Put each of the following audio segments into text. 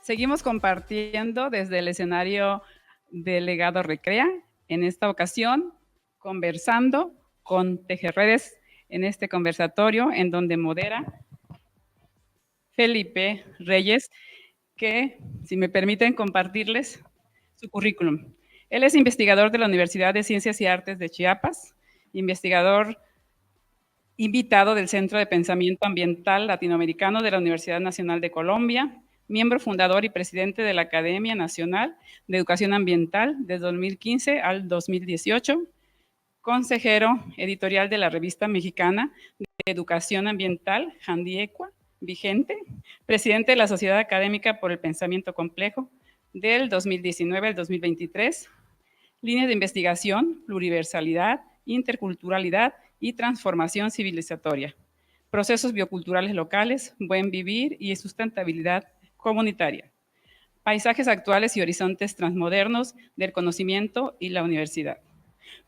Seguimos compartiendo desde el escenario del Legado Recrea, en esta ocasión conversando con Tejerredes en este conversatorio en donde modera Felipe Reyes, que, si me permiten compartirles su currículum. Él es investigador de la Universidad de Ciencias y Artes de Chiapas, investigador invitado del Centro de Pensamiento Ambiental Latinoamericano de la Universidad Nacional de Colombia, miembro fundador y presidente de la Academia Nacional de Educación Ambiental de 2015 al 2018, consejero editorial de la Revista Mexicana de Educación Ambiental, Jandiecua, vigente, presidente de la Sociedad Académica por el Pensamiento Complejo del 2019 al 2023, línea de investigación, pluriversalidad, interculturalidad y transformación civilizatoria, procesos bioculturales locales, buen vivir y sustentabilidad comunitaria, paisajes actuales y horizontes transmodernos del conocimiento y la universidad.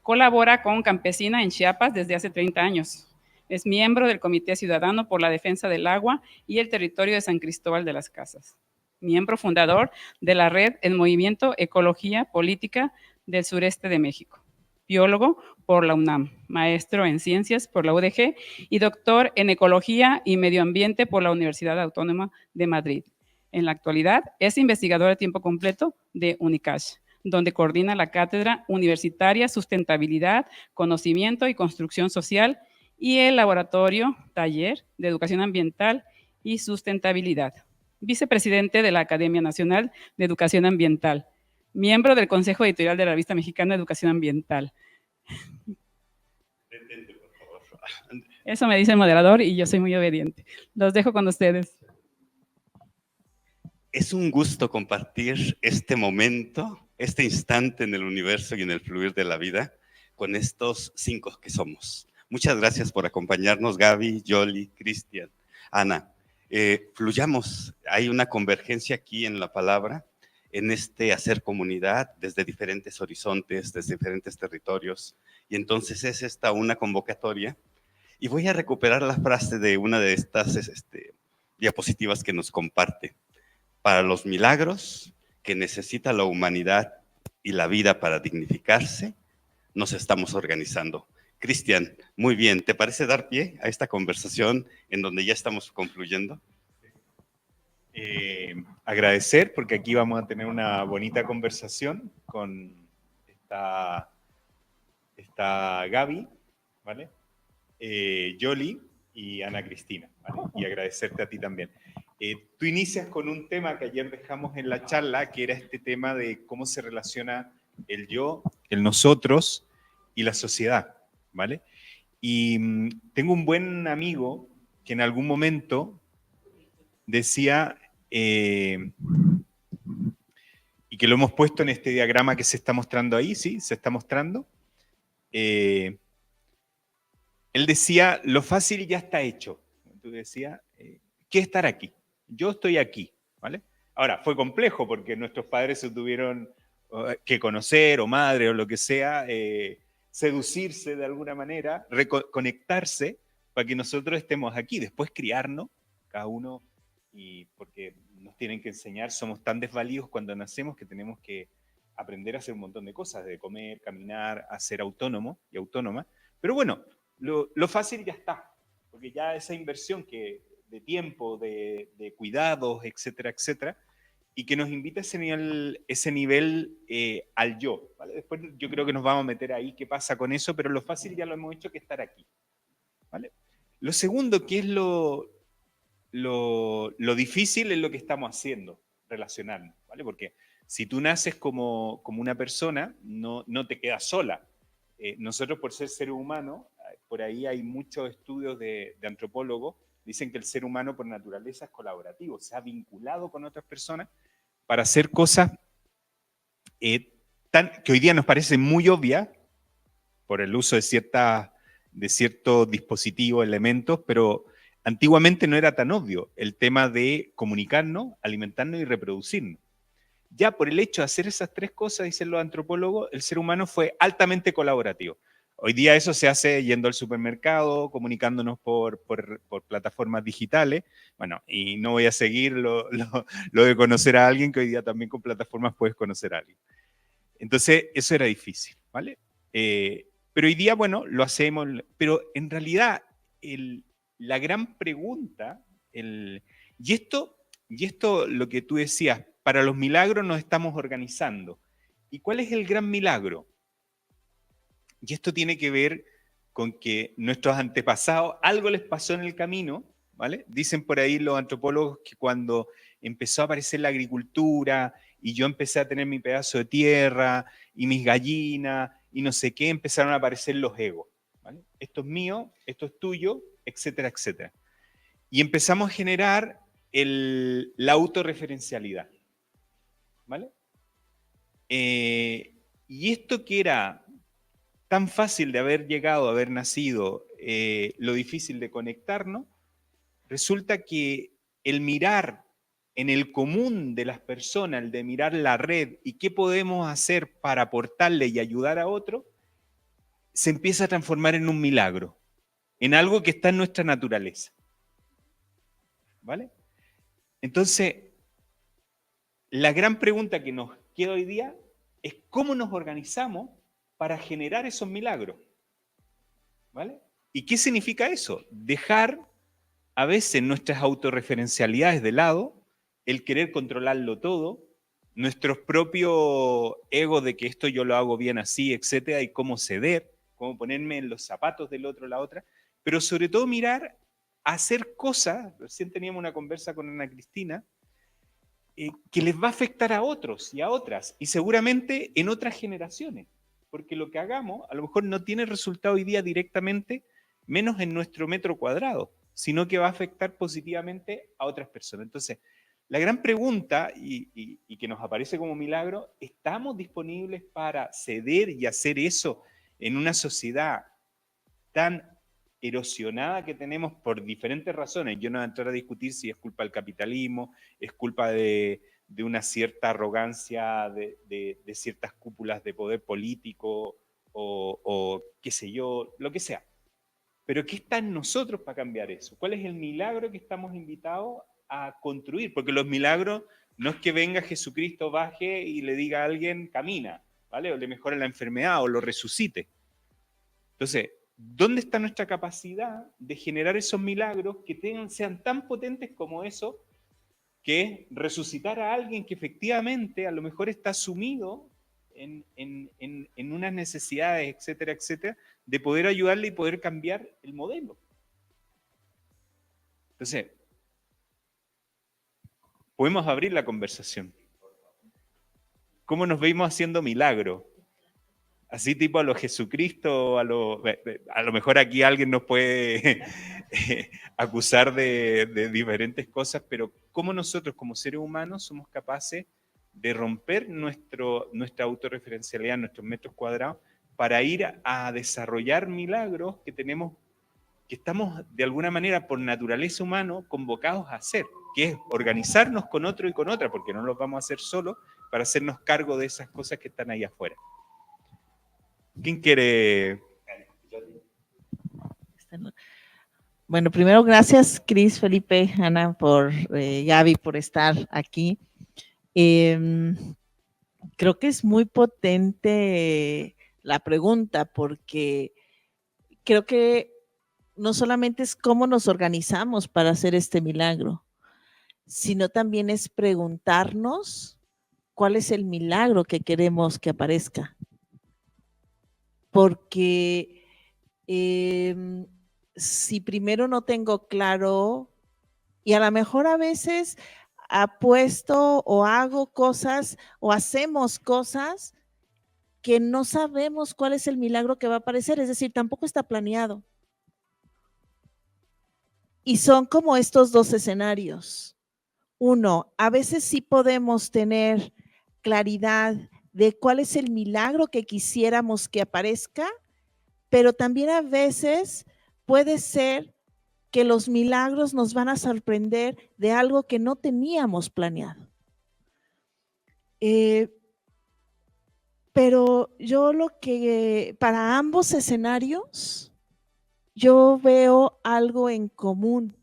Colabora con Campesina en Chiapas desde hace 30 años. Es miembro del Comité Ciudadano por la Defensa del Agua y el Territorio de San Cristóbal de las Casas. Miembro fundador de la Red El Movimiento Ecología Política del Sureste de México. Biólogo por la UNAM, maestro en Ciencias por la UDG y doctor en Ecología y Medio Ambiente por la Universidad Autónoma de Madrid. En la actualidad es investigador a tiempo completo de UNICASH, donde coordina la Cátedra Universitaria Sustentabilidad, Conocimiento y Construcción Social y el Laboratorio Taller de Educación Ambiental y Sustentabilidad. Vicepresidente de la Academia Nacional de Educación Ambiental, miembro del Consejo Editorial de la Revista Mexicana de Educación Ambiental. Detente, por favor. Eso me dice el moderador y yo soy muy obediente. Los dejo con ustedes. Es un gusto compartir este momento, este instante en el universo y en el fluir de la vida con estos 5 que somos. Muchas gracias por acompañarnos, Gaby, Yoli, Cristian, Ana. Fluyamos, hay una convergencia aquí en la palabra, en este hacer comunidad desde diferentes horizontes, desde diferentes territorios. Y entonces es esta una convocatoria. Y voy a recuperar la frase de una de estas diapositivas que nos comparte. Para los milagros que necesita la humanidad y la vida para dignificarse, nos estamos organizando. Cristian, muy bien, ¿te parece dar pie a esta conversación en donde ya estamos concluyendo? Agradecer, porque aquí vamos a tener una bonita conversación con esta Gaby, ¿vale? Yoli y Ana Cristina, ¿vale? Y agradecerte a ti también. Tú inicias con un tema que ayer dejamos en la charla, que era este tema de cómo se relaciona el yo, el nosotros y la sociedad, ¿vale? Y tengo un buen amigo que en algún momento decía, y que lo hemos puesto en este diagrama que se está mostrando ahí, ¿sí? Se está mostrando. Él decía, lo fácil ya está hecho. Tú decías, ¿qué estar aquí? Yo estoy aquí, ¿vale? Ahora, fue complejo porque nuestros padres se tuvieron que conocer, o madre, o lo que sea, seducirse de alguna manera, reconectarse para que nosotros estemos aquí. Después criarnos, cada uno, y porque nos tienen que enseñar, somos tan desvalidos cuando nacemos que tenemos que aprender a hacer un montón de cosas, de comer, caminar, a ser autónomo y autónoma. Pero bueno, lo fácil ya está, porque ya esa inversión de tiempo, de cuidados, etcétera, etcétera, y que nos invita ese nivel al yo, ¿vale? Después yo creo que nos vamos a meter ahí qué pasa con eso, pero lo fácil ya lo hemos hecho, que estar aquí, ¿vale? Lo segundo, que es lo difícil, es lo que estamos haciendo, relacionarnos, ¿vale? Porque si tú naces como una persona, no te quedas sola. Nosotros, por ser seres humanos, por ahí hay muchos estudios de antropólogos, dicen que el ser humano por naturaleza es colaborativo, se ha vinculado con otras personas para hacer cosas que hoy día nos parecen muy obvias por el uso de ciertos dispositivos, elementos, pero antiguamente no era tan obvio el tema de comunicarnos, alimentarnos y reproducirnos. Ya por el hecho de hacer esas 3 cosas, dicen los antropólogos, el ser humano fue altamente colaborativo. Hoy día eso se hace yendo al supermercado, comunicándonos por plataformas digitales. Bueno, y no voy a seguir lo de conocer a alguien, que hoy día también con plataformas puedes conocer a alguien. Entonces, eso era difícil, ¿vale? Pero hoy día, bueno, lo hacemos, pero en realidad la gran pregunta, y esto lo que tú decías, para los milagros nos estamos organizando. ¿Y cuál es el gran milagro? Y esto tiene que ver con que nuestros antepasados, algo les pasó en el camino, ¿vale? Dicen por ahí los antropólogos que cuando empezó a aparecer la agricultura y yo empecé a tener mi pedazo de tierra y mis gallinas y no sé qué, empezaron a aparecer los egos, ¿vale? Esto es mío, esto es tuyo, etcétera, etcétera. Y empezamos a generar la autorreferencialidad, ¿vale? Y esto que era tan fácil de haber llegado, haber nacido, lo difícil de conectarnos, resulta que el mirar en el común de las personas, el de mirar la red y qué podemos hacer para aportarle y ayudar a otro, se empieza a transformar en un milagro, en algo que está en nuestra naturaleza. ¿Vale? Entonces, la gran pregunta que nos queda hoy día es cómo nos organizamos para generar esos milagros. ¿Vale? ¿Y qué significa eso? Dejar a veces nuestras autorreferencialidades de lado, el querer controlarlo todo, nuestros propios egos de que esto yo lo hago bien así, etcétera, y cómo ceder, cómo ponerme en los zapatos del otro, la otra, pero sobre todo mirar a hacer cosas, recién teníamos una conversa con Ana Cristina, que les va a afectar a otros y a otras, y seguramente en otras generaciones, porque lo que hagamos a lo mejor no tiene resultado hoy día directamente, menos en nuestro metro cuadrado, sino que va a afectar positivamente a otras personas. Entonces, la gran pregunta, y que nos aparece como milagro, ¿estamos disponibles para ceder y hacer eso en una sociedad tan erosionada que tenemos por diferentes razones? Yo no voy a entrar a discutir si es culpa del capitalismo, es culpa de una cierta arrogancia de ciertas cúpulas de poder político o qué sé yo, lo que sea. Pero ¿qué está en nosotros para cambiar eso? ¿Cuál es el milagro que estamos invitados a construir? Porque los milagros no es que venga Jesucristo, baje y le diga a alguien, camina, ¿vale? O le mejore la enfermedad o lo resucite. Entonces, ¿dónde está nuestra capacidad de generar esos milagros que sean tan potentes como eso, que es resucitar a alguien que efectivamente a lo mejor está sumido en unas necesidades, etcétera, etcétera, de poder ayudarle y poder cambiar el modelo? Entonces, podemos abrir la conversación. ¿Cómo nos vemos haciendo milagro? Así tipo a lo Jesucristo, a lo mejor aquí alguien nos puede acusar de diferentes cosas, pero ¿cómo nosotros como seres humanos somos capaces de romper nuestra autorreferencialidad, nuestros metros cuadrados, para ir a desarrollar milagros que estamos de alguna manera por naturaleza humana convocados a hacer, que es organizarnos con otro y con otra, porque no los vamos a hacer solos, para hacernos cargo de esas cosas que están ahí afuera? ¿Quién quiere? Bueno, primero gracias Cris, Felipe, Ana, Gaby, por estar aquí. Creo que es muy potente la pregunta, porque creo que no solamente es cómo nos organizamos para hacer este milagro, sino también es preguntarnos cuál es el milagro que queremos que aparezca. Porque si primero no tengo claro, y a lo mejor a veces apuesto o hago cosas o hacemos cosas que no sabemos cuál es el milagro que va a aparecer, es decir, tampoco está planeado. Y son como estos dos escenarios. Uno, a veces sí podemos tener claridad de cuál es el milagro que quisiéramos que aparezca, pero también a veces puede ser que los milagros nos van a sorprender de algo que no teníamos planeado. Pero yo para ambos escenarios, yo veo algo en común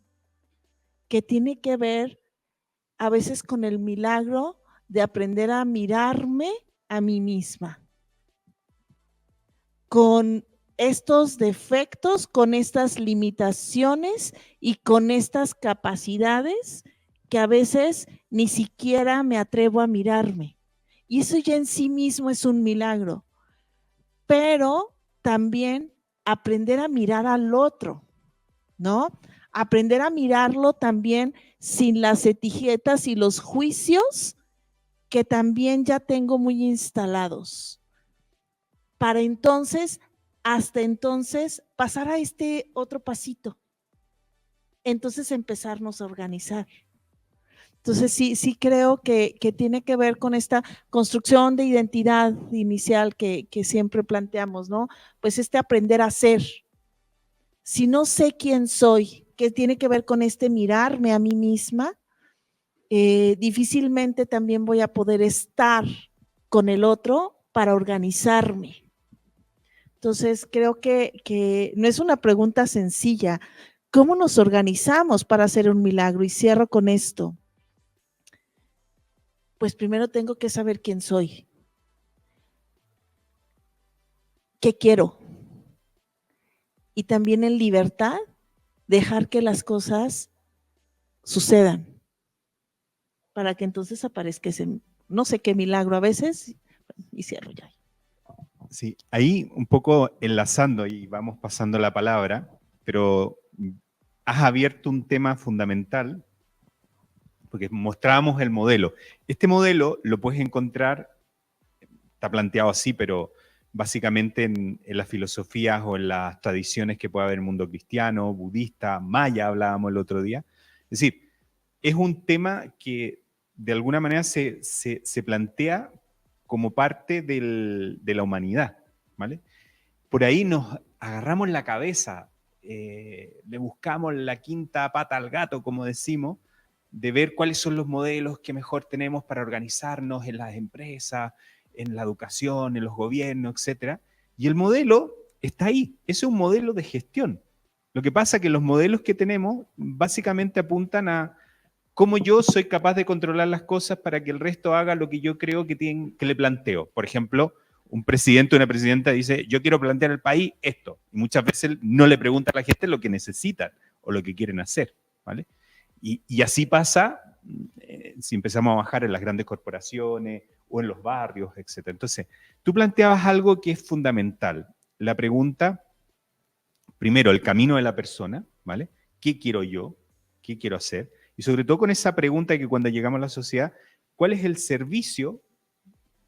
que tiene que ver a veces con el milagro de aprender a mirarme a mí misma, con estos defectos, con estas limitaciones y con estas capacidades que a veces ni siquiera me atrevo a mirarme. Y eso ya en sí mismo es un milagro. Pero también aprender a mirar al otro, ¿no? Aprender a mirarlo también sin las etiquetas y los juicios que también ya tengo muy instalados. Para entonces, hasta entonces, pasar a este otro pasito. Entonces empezarnos a organizar. Entonces sí creo que tiene que ver con esta construcción de identidad inicial que siempre planteamos, ¿no? Pues aprender a ser. Si no sé quién soy, que tiene que ver con mirarme a mí misma, difícilmente también voy a poder estar con el otro para organizarme. Entonces, creo que no es una pregunta sencilla. ¿Cómo nos organizamos para hacer un milagro? Y cierro con esto. Pues primero tengo que saber quién soy. ¿Qué quiero? Y también en libertad, dejar que las cosas sucedan. Para que entonces aparezca ese, no sé qué milagro a veces, y cierro ya. Sí, ahí un poco enlazando y vamos pasando la palabra, pero has abierto un tema fundamental, porque mostrábamos el modelo. Este modelo lo puedes encontrar, está planteado así, pero básicamente en las filosofías o en las tradiciones que puede haber en el mundo cristiano, budista, maya, hablábamos el otro día. Es decir, es un tema que de alguna manera se plantea como parte de la humanidad, ¿vale? Por ahí nos agarramos la cabeza, le buscamos la quinta pata al gato, como decimos, de ver cuáles son los modelos que mejor tenemos para organizarnos en las empresas, en la educación, en los gobiernos, etc. Y el modelo está ahí, es un modelo de gestión. Lo que pasa es que los modelos que tenemos básicamente apuntan a cómo yo soy capaz de controlar las cosas para que el resto haga lo que yo creo que le planteo. Por ejemplo, un presidente o una presidenta dice, yo quiero plantear al país esto. Y muchas veces no le pregunta a la gente lo que necesitan o lo que quieren hacer, ¿vale? Y así pasa si empezamos a bajar en las grandes corporaciones o en los barrios, etc. Entonces, tú planteabas algo que es fundamental. La pregunta, primero, el camino de la persona, ¿vale? ¿Qué quiero yo? ¿Qué quiero hacer? Y sobre todo con esa pregunta que cuando llegamos a la sociedad, ¿cuál es el servicio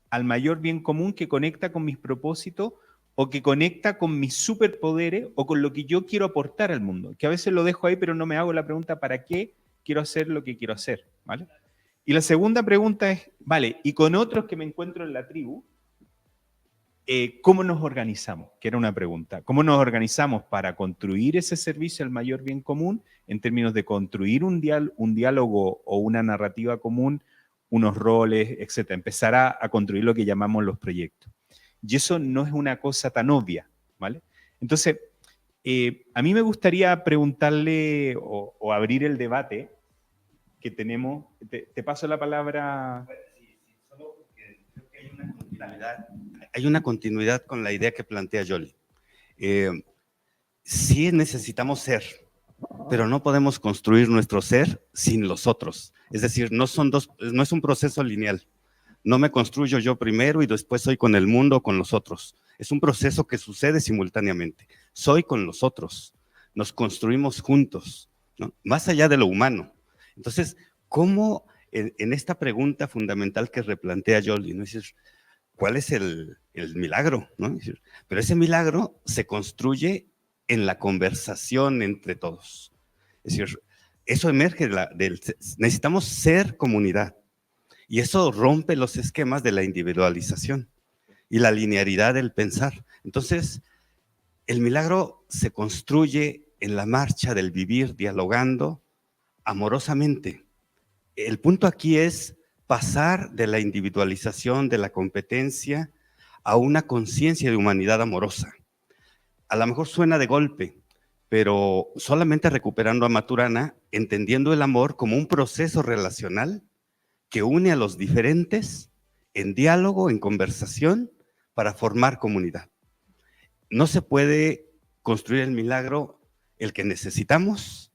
al mayor bien común que conecta con mis propósitos o que conecta con mis superpoderes o con lo que yo quiero aportar al mundo? Que a veces lo dejo ahí, pero no me hago la pregunta ¿para qué quiero hacer lo que quiero hacer? ¿Vale? Y la segunda pregunta es, vale, y con otros que me encuentro en la tribu, ¿cómo nos organizamos? Que era una pregunta. ¿Cómo nos organizamos para construir ese servicio al mayor bien común en términos de construir un diálogo o una narrativa común, unos roles, etcétera? Empezar a construir lo que llamamos los proyectos. Y eso no es una cosa tan obvia, ¿vale? Entonces, a mí me gustaría preguntarle o abrir el debate que tenemos. Te paso la palabra. Solo porque creo que hay una continuidad con la idea que plantea Yoli. Sí necesitamos ser, pero no podemos construir nuestro ser sin los otros. Es decir, no es un proceso lineal. No me construyo yo primero y después soy con el mundo o con los otros. Es un proceso que sucede simultáneamente. Soy con los otros. Nos construimos juntos, ¿no? Más allá de lo humano. Entonces, ¿cómo en esta pregunta fundamental que replantea Yoli, ¿no? Es decir, ¿cuál es el milagro? ¿No? Es decir, pero ese milagro se construye en la conversación entre todos. Es decir, eso emerge necesitamos ser comunidad. Y eso rompe los esquemas de la individualización y la linearidad del pensar. Entonces, el milagro se construye en la marcha del vivir dialogando amorosamente. El punto aquí es pasar de la individualización, de la competencia, a una conciencia de humanidad amorosa. A lo mejor suena de golpe, pero solamente recuperando a Maturana, entendiendo el amor como un proceso relacional que une a los diferentes en diálogo, en conversación, para formar comunidad. No se puede construir el milagro, el que necesitamos,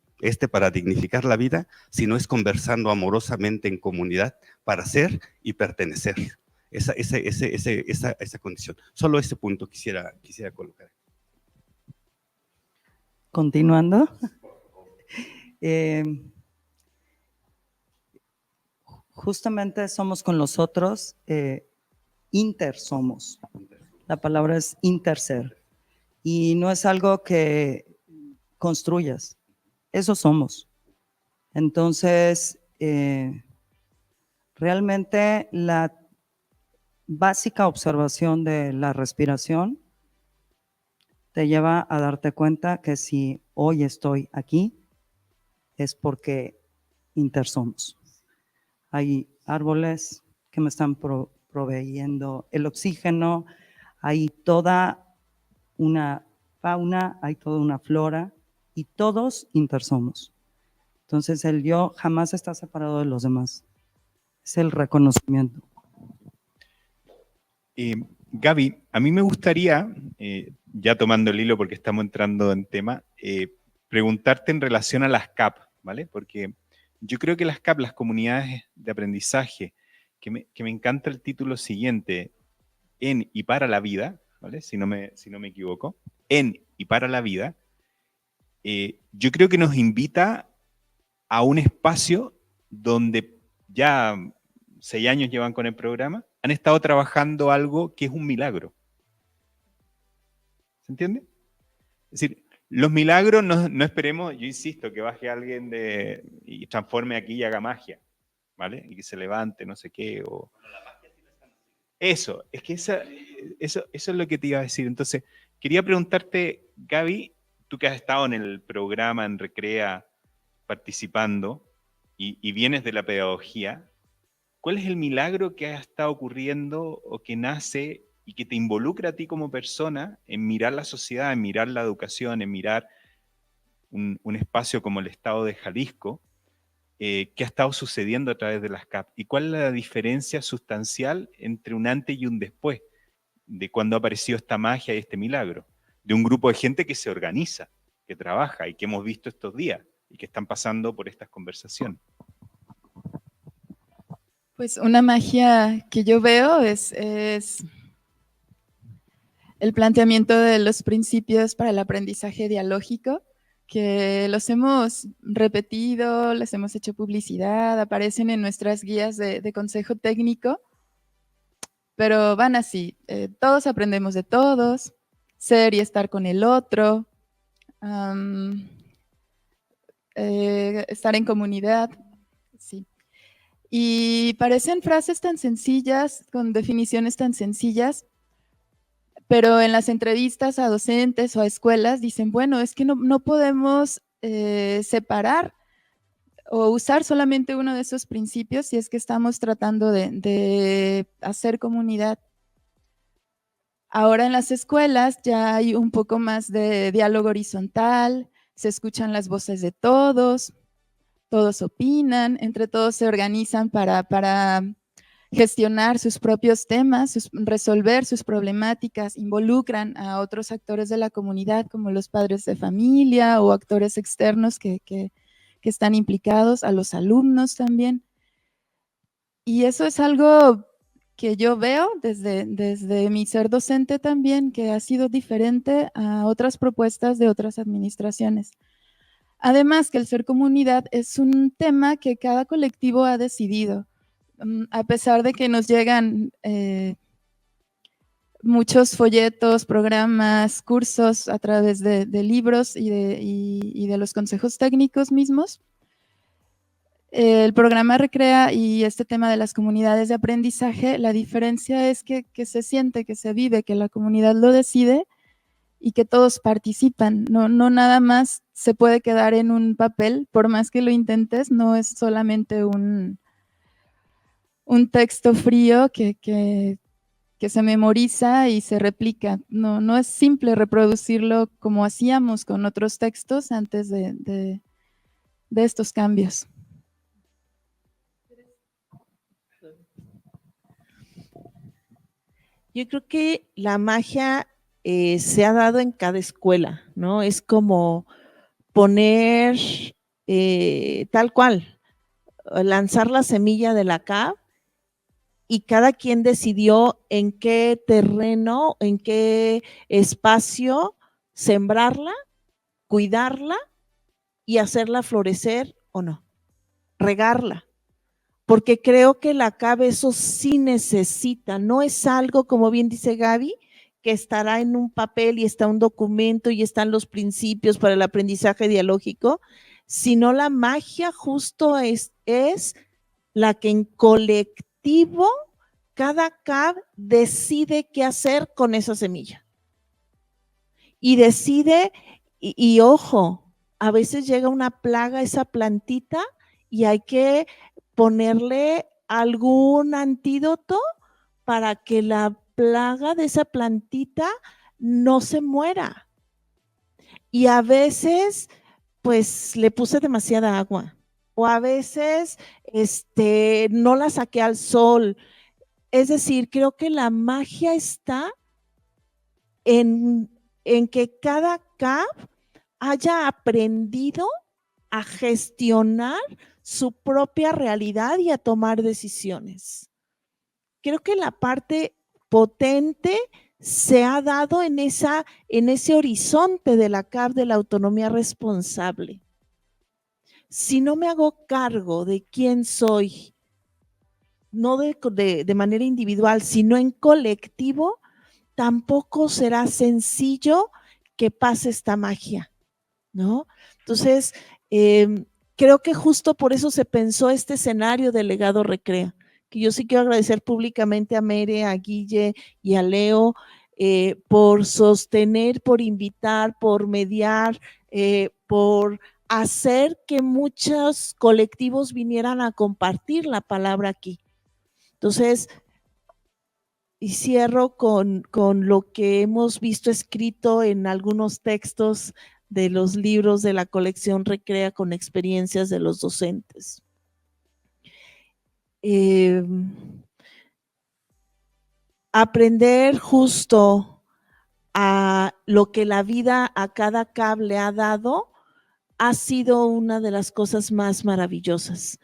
para dignificar la vida, si no es conversando amorosamente en comunidad para ser y pertenecer. Esa condición. Solo ese punto quisiera colocar. Continuando. Justamente somos con los otros, intersomos. La palabra es interser. Y no es algo que construyas, eso somos. Entonces, realmente la básica observación de la respiración te lleva a darte cuenta que si hoy estoy aquí, es porque intersomos. Hay árboles que me están proveyendo el oxígeno, hay toda una fauna, hay toda una flora, y todos intersomos. Entonces el yo jamás está separado de los demás. Es el reconocimiento. Gaby, a mí me gustaría, ya tomando el hilo porque estamos entrando en tema, preguntarte en relación a las CAP, ¿vale? Porque yo creo que las CAP, las comunidades de aprendizaje, que me encanta el título siguiente, en y para la vida, ¿vale? Si no me equivoco, en y para la vida, yo creo que nos invita a un espacio donde ya 6 años llevan con el programa, han estado trabajando algo que es un milagro. ¿Se entiende? Es decir, los milagros no esperemos, yo insisto, que baje alguien y transforme aquí y haga magia, ¿vale? Y que se levante, no sé qué, o... Eso, es que eso es lo que te iba a decir. Entonces, quería preguntarte, Gaby, tú que has estado en el programa, en Recrea, participando, y vienes de la pedagogía, ¿cuál es el milagro que ha estado ocurriendo o que nace y que te involucra a ti como persona en mirar la sociedad, en mirar la educación, en mirar un espacio como el Estado de Jalisco, que ha estado sucediendo a través de las CAP? ¿Y cuál es la diferencia sustancial entre un antes y un después de cuando apareció esta magia y este milagro? De un grupo de gente que se organiza, que trabaja y que hemos visto estos días y que están pasando por estas conversaciones. Pues una magia que yo veo es el planteamiento de los principios para el aprendizaje dialógico, que los hemos repetido, les hemos hecho publicidad, aparecen en nuestras guías de consejo técnico, pero van así: todos aprendemos de todos, ser y estar con el otro, estar en comunidad, sí. Y parecen frases tan sencillas, con definiciones tan sencillas, pero en las entrevistas a docentes o a escuelas dicen, bueno, es que no podemos separar o usar solamente uno de esos principios si es que estamos tratando de hacer comunidad. Ahora en las escuelas ya hay un poco más de diálogo horizontal, se escuchan las voces de todos opinan, entre todos se organizan para gestionar sus propios temas, resolver sus problemáticas, involucran a otros actores de la comunidad como los padres de familia o actores externos que están implicados, a los alumnos también. Y eso es algo que yo veo desde mi ser docente también, que ha sido diferente a otras propuestas de otras administraciones. Además que el ser comunidad es un tema que cada colectivo ha decidido, a pesar de que nos llegan muchos folletos, programas, cursos a través de libros y de los consejos técnicos mismos. El programa Recrea y este tema de las comunidades de aprendizaje, la diferencia es que se siente, que se vive, que la comunidad lo decide y que todos participan, no nada más se puede quedar en un papel, por más que lo intentes, no es solamente un texto frío que que se memoriza y se replica. No es simple reproducirlo como hacíamos con otros textos antes de estos cambios. Yo creo que la magia se ha dado en cada escuela, ¿no? Es como poner tal cual, lanzar la semilla de la CAB y cada quien decidió en qué terreno, en qué espacio sembrarla, cuidarla y hacerla florecer o no, regarla. Porque creo que la CAB eso sí necesita, no es algo, como bien dice Gaby, que estará en un papel y está un documento y están los principios para el aprendizaje dialógico, sino la magia justo es la que en colectivo cada CAB decide qué hacer con esa semilla. Y decide, y ojo, a veces llega una plaga a esa plantita y hay que ponerle algún antídoto para que la plaga de esa plantita no se muera. Y a veces, pues le puse demasiada agua, o a veces no la saqué al sol. Es decir, creo que la magia está en que cada CAB haya aprendido a gestionar su propia realidad y a tomar decisiones. Creo que la parte potente se ha dado en ese horizonte de la CAB de la autonomía responsable. Si no me hago cargo de quién soy, no de manera individual, sino en colectivo, tampoco será sencillo que pase esta magia, ¿no? Entonces, creo que justo por eso se pensó este escenario del legado Recrea, que yo sí quiero agradecer públicamente a Mere, a Guille y a Leo por sostener, por invitar, por mediar, por hacer que muchos colectivos vinieran a compartir la palabra aquí. Entonces, y cierro con lo que hemos visto escrito en algunos textos de los libros de la colección Recrea con experiencias de los docentes. Aprender justo a lo que la vida a cada CAB le ha dado ha sido una de las cosas más maravillosas.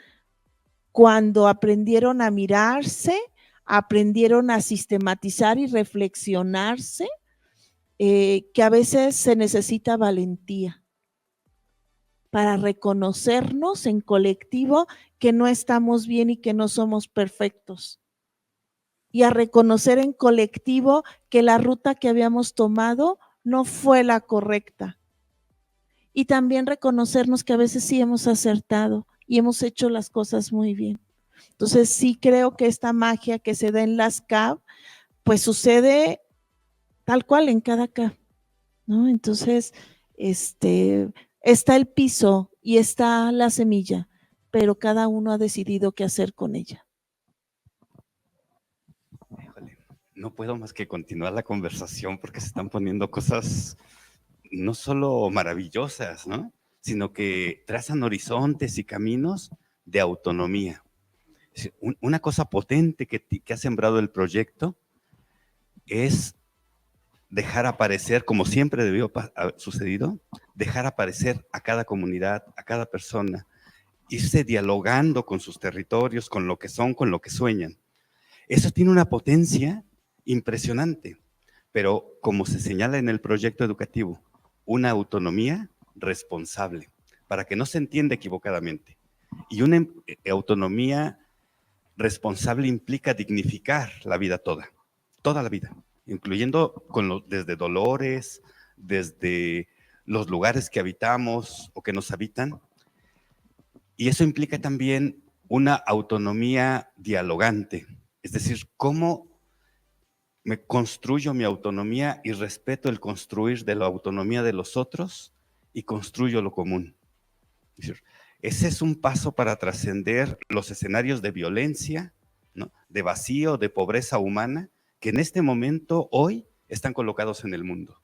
Cuando aprendieron a mirarse, aprendieron a sistematizar y reflexionarse, que a veces se necesita valentía para reconocernos en colectivo que no estamos bien y que no somos perfectos. Y a reconocer en colectivo que la ruta que habíamos tomado no fue la correcta. Y también reconocernos que a veces sí hemos acertado y hemos hecho las cosas muy bien. Entonces sí creo que esta magia que se da en las CAB, pues sucede tal cual en cada CAB, ¿no? Entonces, está el piso y está la semilla, pero cada uno ha decidido qué hacer con ella. Híjole, no puedo más que continuar la conversación porque se están poniendo cosas no solo maravillosas, ¿no? Sino que trazan horizontes y caminos de autonomía. Una cosa potente que ha sembrado el proyecto es dejar aparecer, como siempre debió haber sucedido, dejar aparecer a cada comunidad, a cada persona, irse dialogando con sus territorios, con lo que son, con lo que sueñan. Eso tiene una potencia impresionante, pero como se señala en el proyecto educativo, una autonomía responsable, para que no se entienda equivocadamente. Y una autonomía responsable implica dignificar la vida toda la vida, incluyendo desde dolores, desde los lugares que habitamos o que nos habitan. Y eso implica también una autonomía dialogante, es decir, cómo me construyo mi autonomía y respeto el construir de la autonomía de los otros y construyo lo común. Es decir, ese es un paso para trascender los escenarios de violencia, ¿no?, de vacío, de pobreza humana que en este momento, hoy, están colocados en el mundo.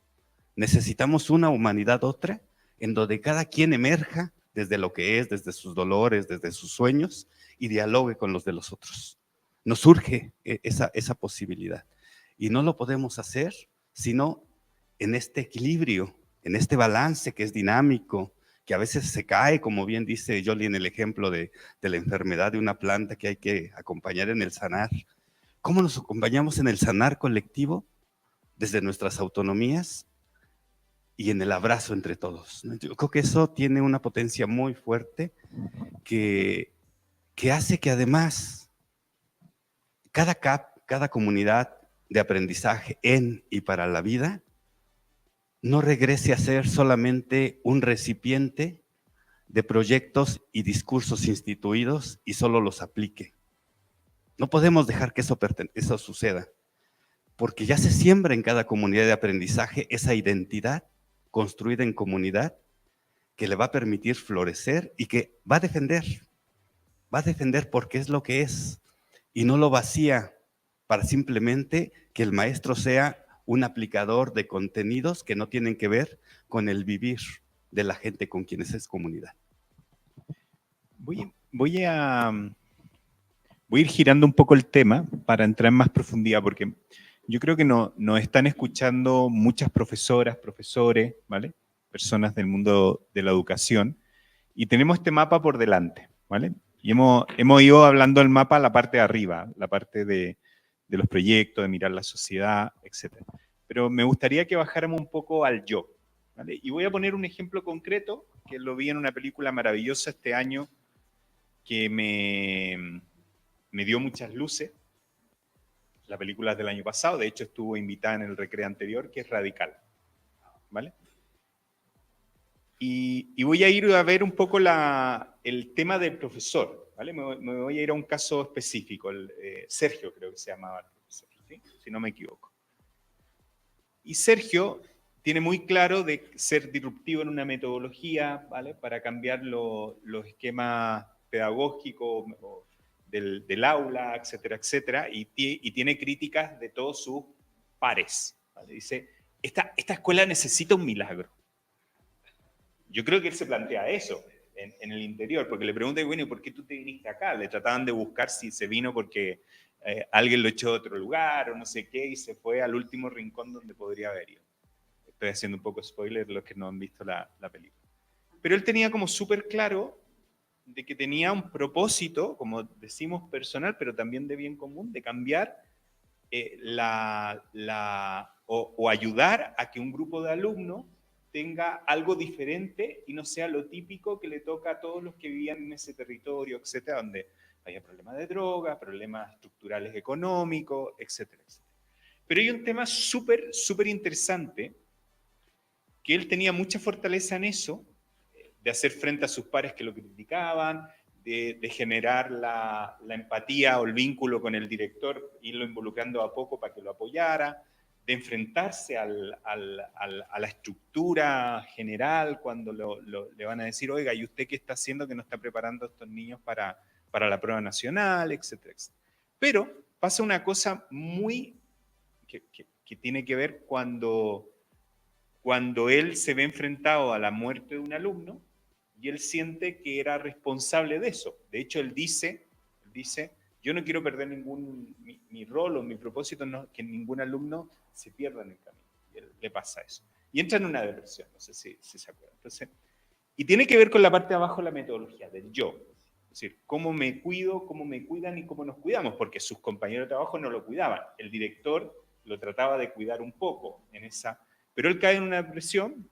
Necesitamos una humanidad otra, en donde cada quien emerja desde lo que es, desde sus dolores, desde sus sueños, y dialogue con los de los otros. Nos surge esa posibilidad. Y no lo podemos hacer sino en este equilibrio, en este balance que es dinámico, que a veces se cae, como bien dice Yoli en el ejemplo de la enfermedad de una planta que hay que acompañar en el sanar. ¿Cómo nos acompañamos en el sanar colectivo? Desde nuestras autonomías y en el abrazo entre todos. Yo creo que eso tiene una potencia muy fuerte que hace que además cada CAP, cada comunidad de aprendizaje en y para la vida, no regrese a ser solamente un recipiente de proyectos y discursos instituidos y solo los aplique. No podemos dejar que eso suceda, porque ya se siembra en cada comunidad de aprendizaje esa identidad construida en comunidad que le va a permitir florecer y que va a defender porque es lo que es y no lo vacía para simplemente que el maestro sea un aplicador de contenidos que no tienen que ver con el vivir de la gente con quienes es comunidad. Voy a ir girando un poco el tema para entrar en más profundidad, porque yo creo que nos están escuchando muchas profesoras, profesores, ¿vale? Personas del mundo de la educación, y tenemos este mapa por delante, ¿vale? Y hemos ido hablando del mapa, la parte de arriba, la parte de los proyectos, de mirar la sociedad, etc. Pero me gustaría que bajáramos un poco al yo, ¿vale? Y voy a poner un ejemplo concreto, que lo vi en una película maravillosa este año, que me dio muchas luces. La película es del año pasado, de hecho estuvo invitada en el recreo anterior, que es Radical, ¿vale? Y voy a ir a ver un poco el tema del profesor, ¿vale? Me voy a ir a un caso específico, Sergio creo que se llamaba el profesor, ¿sí? Si no me equivoco. Y Sergio tiene muy claro de ser disruptivo en una metodología, ¿vale? Para cambiar los esquemas pedagógicos del aula, etcétera, etcétera, y tiene críticas de todos sus pares, ¿vale? Dice, esta escuela necesita un milagro. Yo creo que él se plantea eso en el interior, porque le pregunta, bueno, ¿por qué tú te viniste acá? Le trataban de buscar si se vino porque alguien lo echó de otro lugar o no sé qué, y se fue al último rincón donde podría haber ido. Estoy haciendo un poco spoiler los que no han visto la película. Pero él tenía como súper claro de que tenía un propósito, como decimos, personal, pero también de bien común, de cambiar o ayudar a que un grupo de alumnos tenga algo diferente y no sea lo típico que le toca a todos los que vivían en ese territorio, etcétera, donde haya problemas de drogas, problemas estructurales económicos, etcétera, etcétera. Pero hay un tema súper, súper interesante, que él tenía mucha fortaleza en eso, de hacer frente a sus pares que lo criticaban, de generar la empatía o el vínculo con el director, irlo involucrando a poco para que lo apoyara, de enfrentarse a la estructura general cuando le van a decir, oiga, ¿y usted qué está haciendo que no está preparando a estos niños para la prueba nacional, etcétera, etcétera? Pero pasa una cosa muy que tiene que ver cuando él se ve enfrentado a la muerte de un alumno y él siente que era responsable de eso. De hecho, él dice, yo no quiero perder mi rol o mi propósito, no, que ningún alumno se pierda en el camino. Y él, le pasa eso. Y entra en una depresión, no sé si se acuerdan. Entonces, y tiene que ver con la parte de abajo de la metodología, del yo. Es decir, cómo me cuido, cómo me cuidan y cómo nos cuidamos, porque sus compañeros de trabajo no lo cuidaban. El director lo trataba de cuidar un poco en esa... Pero él cae en una depresión,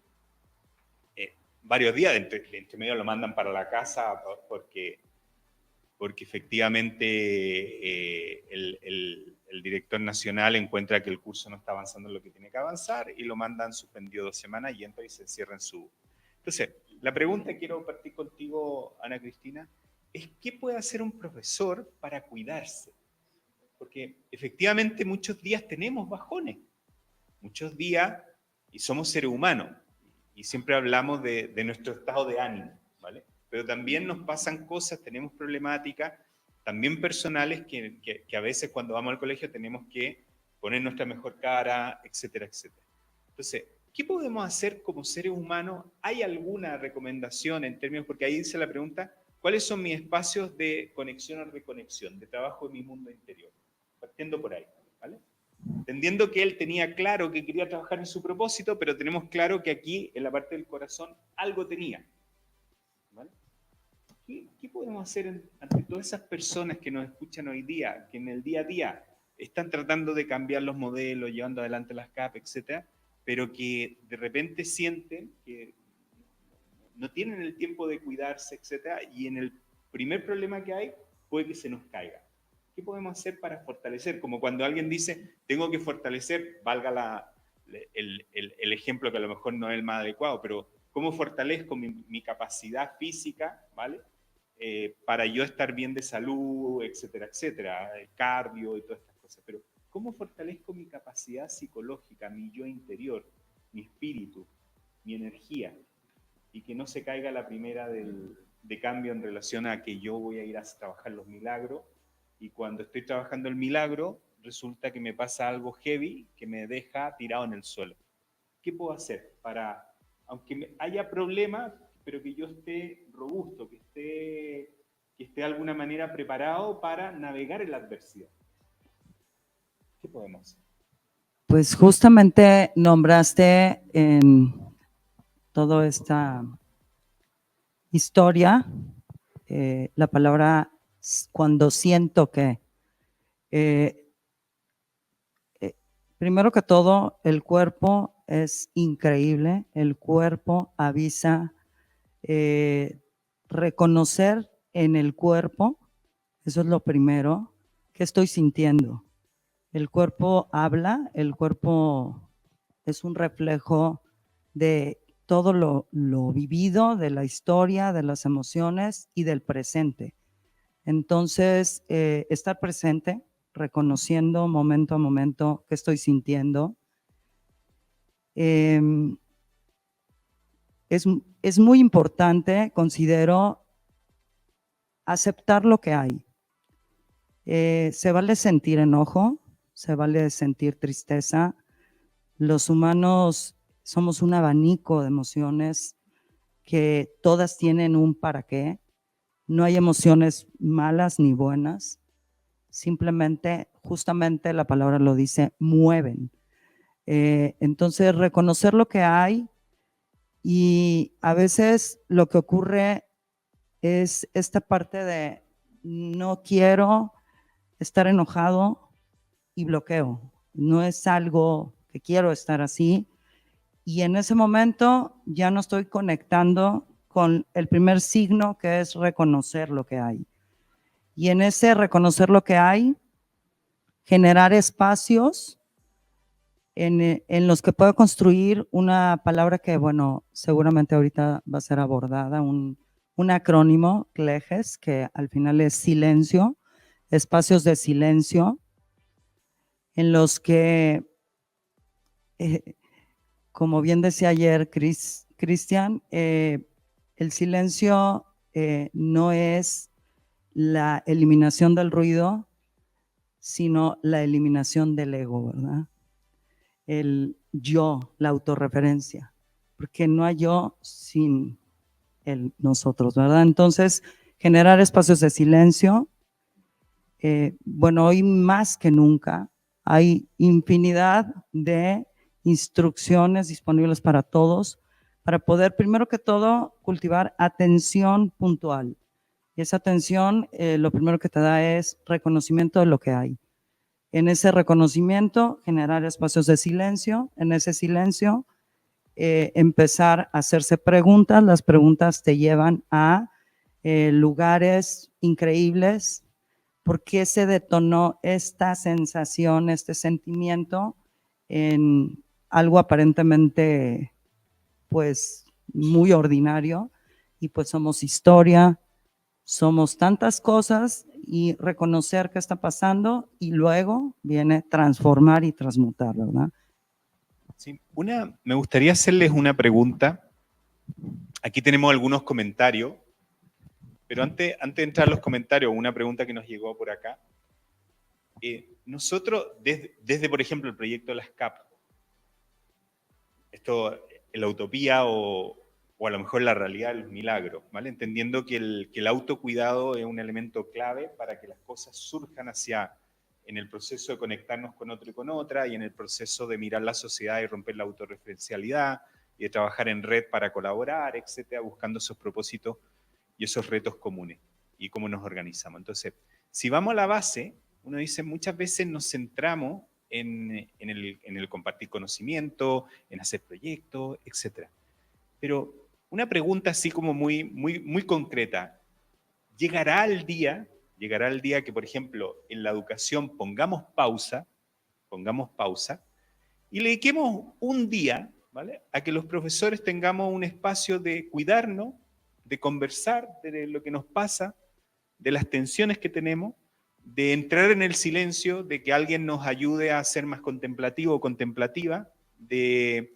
varios días, entre medio lo mandan para la casa porque efectivamente el director nacional encuentra que el curso no está avanzando en lo que tiene que avanzar y lo mandan suspendido 2 semanas y entra y se encierra en su... Entonces, la pregunta que quiero partir contigo, Ana Cristina, es ¿qué puede hacer un profesor para cuidarse? Porque efectivamente muchos días tenemos bajones, muchos días, y somos seres humanos, y siempre hablamos de nuestro estado de ánimo, ¿vale? Pero también nos pasan cosas, tenemos problemáticas, también personales, que a veces cuando vamos al colegio tenemos que poner nuestra mejor cara, etcétera, etcétera. Entonces, ¿qué podemos hacer como seres humanos? ¿Hay alguna recomendación en términos, porque ahí dice la pregunta, ¿cuáles son mis espacios de conexión o reconexión, de trabajo en mi mundo interior? Partiendo por ahí, ¿vale? Entendiendo que él tenía claro que quería trabajar en su propósito, pero tenemos claro que aquí, en la parte del corazón, algo tenía. ¿Vale? ¿Qué podemos hacer ante todas esas personas que nos escuchan hoy día, que en el día a día están tratando de cambiar los modelos, llevando adelante las CAP, etcétera, pero que de repente sienten que no tienen el tiempo de cuidarse, etcétera, y en el primer problema que hay, puede que se nos caiga? ¿Qué podemos hacer para fortalecer? Como cuando alguien dice, tengo que fortalecer, valga el ejemplo que a lo mejor no es el más adecuado, pero ¿cómo fortalezco mi capacidad física, ¿vale? Para yo estar bien de salud, etcétera, etcétera, el cardio y todas estas cosas. Pero ¿cómo fortalezco mi capacidad psicológica, mi yo interior, mi espíritu, mi energía? Y que no se caiga la primera de cambio en relación a que yo voy a ir a trabajar los milagros, y cuando estoy trabajando el milagro, resulta que me pasa algo heavy que me deja tirado en el suelo. ¿Qué puedo hacer para, aunque haya problemas, pero que yo esté robusto, que esté de alguna manera preparado para navegar en la adversidad? ¿Qué podemos hacer? Pues justamente nombraste en toda esta historia la palabra cuando siento que. Primero que todo, el cuerpo es increíble, el cuerpo avisa, reconocer en el cuerpo, eso es lo primero, ¿qué estoy sintiendo? El cuerpo habla, el cuerpo es un reflejo de todo lo vivido, de la historia, de las emociones y del presente. Entonces, estar presente, reconociendo momento a momento qué estoy sintiendo. Es muy importante, considero, aceptar lo que hay. Se vale sentir enojo, se vale sentir tristeza. Los humanos somos un abanico de emociones que todas tienen un para qué. No hay emociones malas ni buenas. Simplemente, justamente la palabra lo dice, mueven. Entonces, reconocer lo que hay, y a veces lo que ocurre es esta parte de no quiero estar enojado y bloqueo. No es algo que quiero estar así, y en ese momento ya no estoy conectando con el primer signo, que es reconocer lo que hay. Y en ese reconocer lo que hay, generar espacios en los que puedo construir una palabra que, bueno, seguramente ahorita va a ser abordada, un acrónimo, CLEGES, que al final es silencio, espacios de silencio, en los que, como bien decía ayer Cristian, el silencio no es la eliminación del ruido, sino la eliminación del ego, ¿verdad? El yo, la autorreferencia, porque no hay yo sin el nosotros, ¿verdad? Entonces, generar espacios de silencio. Bueno, hoy más que nunca hay infinidad de instrucciones disponibles para todos, para poder, primero que todo, cultivar atención puntual. Y esa atención, lo primero que te da es reconocimiento de lo que hay. En ese reconocimiento, generar espacios de silencio. En ese silencio, empezar a hacerse preguntas. Las preguntas te llevan a lugares increíbles. ¿Por qué se detonó esta sensación, este sentimiento en algo aparentemente, pues, muy ordinario? Y pues somos historia, somos tantas cosas, y reconocer qué está pasando, y luego viene transformar y transmutar, ¿verdad? Sí, me gustaría hacerles una pregunta. Aquí tenemos algunos comentarios, pero antes de entrar a los comentarios, una pregunta que nos llegó por acá. nosotros, desde, por ejemplo, el proyecto de las CAP, esto, la utopía o a lo mejor la realidad de los milagros, ¿vale? Entendiendo que el autocuidado es un elemento clave para que las cosas surjan en el proceso de conectarnos con otro y con otra, y en el proceso de mirar la sociedad y romper la autorreferencialidad, y de trabajar en red para colaborar, etcétera, buscando esos propósitos y esos retos comunes, y cómo nos organizamos. Entonces, si vamos a la base, uno dice, muchas veces nos centramos en el compartir conocimiento, en hacer proyectos, etc. Pero una pregunta así como muy concreta, ¿llegará el día que, por ejemplo, en la educación pongamos pausa, y le dediquemos un día, ¿vale?, a que los profesores tengamos un espacio de cuidarnos, de conversar de lo que nos pasa, de las tensiones que tenemos, de entrar en el silencio, de que alguien nos ayude a ser más contemplativo o contemplativa, de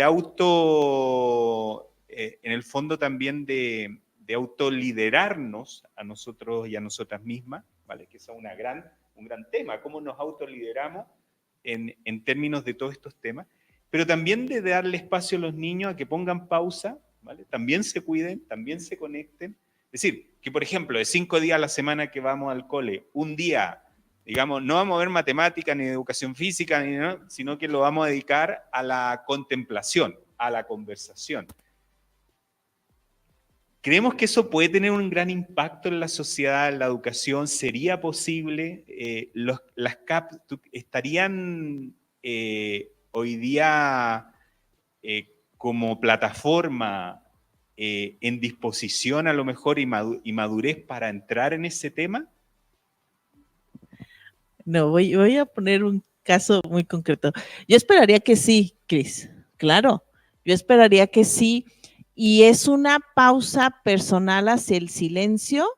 auto, en el fondo también de autoliderarnos a nosotros y a nosotras mismas, ¿vale? Que es un gran tema, cómo nos autolideramos en términos de todos estos temas, pero también de darle espacio a los niños a que pongan pausa, ¿vale? También se cuiden, también se conecten. Es decir, que por ejemplo, de 5 días a la semana que vamos al cole, un día, digamos, no vamos a ver matemática ni educación física, sino que lo vamos a dedicar a la contemplación, a la conversación. ¿Creemos que eso puede tener un gran impacto en la sociedad, en la educación? ¿Sería posible? ¿Las CAP estarían hoy día como plataforma en disposición a lo mejor y madurez para entrar en ese tema? No, voy a poner un caso muy concreto. Yo esperaría que sí, Cris, claro, yo esperaría que sí, y es una pausa personal hacia el silencio,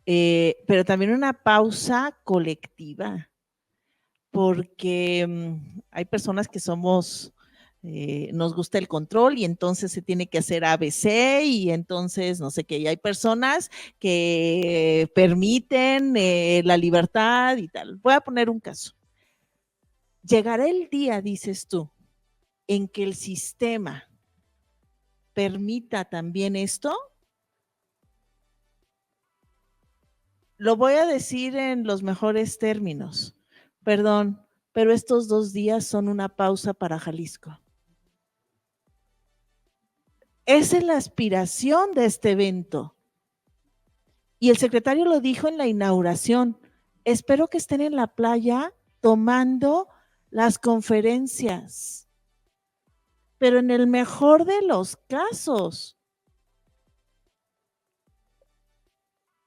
pero también una pausa colectiva, porque hay personas que somos, nos gusta el control y entonces se tiene que hacer ABC y entonces no sé qué, y hay personas que permiten la libertad y tal. Voy a poner un caso. Llegará el día, dices tú, en que el sistema permita también esto. Lo voy a decir en los mejores términos. Perdón, pero estos 2 días son una pausa para Jalisco. Esa es la aspiración de este evento. Y el secretario lo dijo en la inauguración. Espero que estén en la playa tomando las conferencias, pero en el mejor de los casos.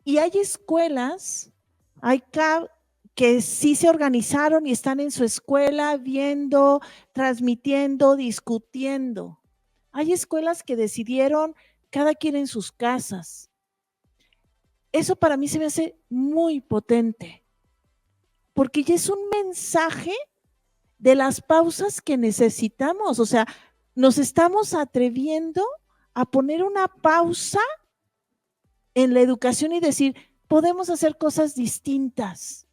Y hay escuelas, hay que sí se organizaron y están en su escuela viendo, transmitiendo, discutiendo. Hay escuelas que decidieron cada quien en sus casas. Eso para mí se me hace muy potente, porque ya es un mensaje de las pausas que necesitamos. O sea, nos estamos atreviendo a poner una pausa en la educación y decir, podemos hacer cosas distintas.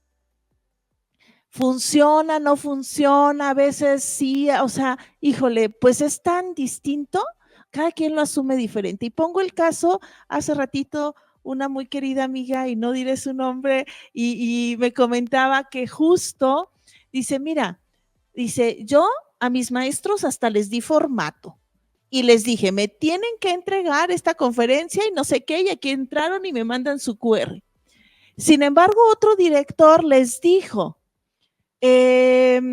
Funciona, no funciona, a veces sí, o sea, híjole, pues es tan distinto, cada quien lo asume diferente. Y pongo el caso, hace ratito una muy querida amiga, y no diré su nombre, y me comentaba que justo, dice, mira, dice, yo a mis maestros hasta les di formato. Y les dije, me tienen que entregar esta conferencia y no sé qué, y aquí entraron y me mandan su QR. Sin embargo, otro director les dijo, ese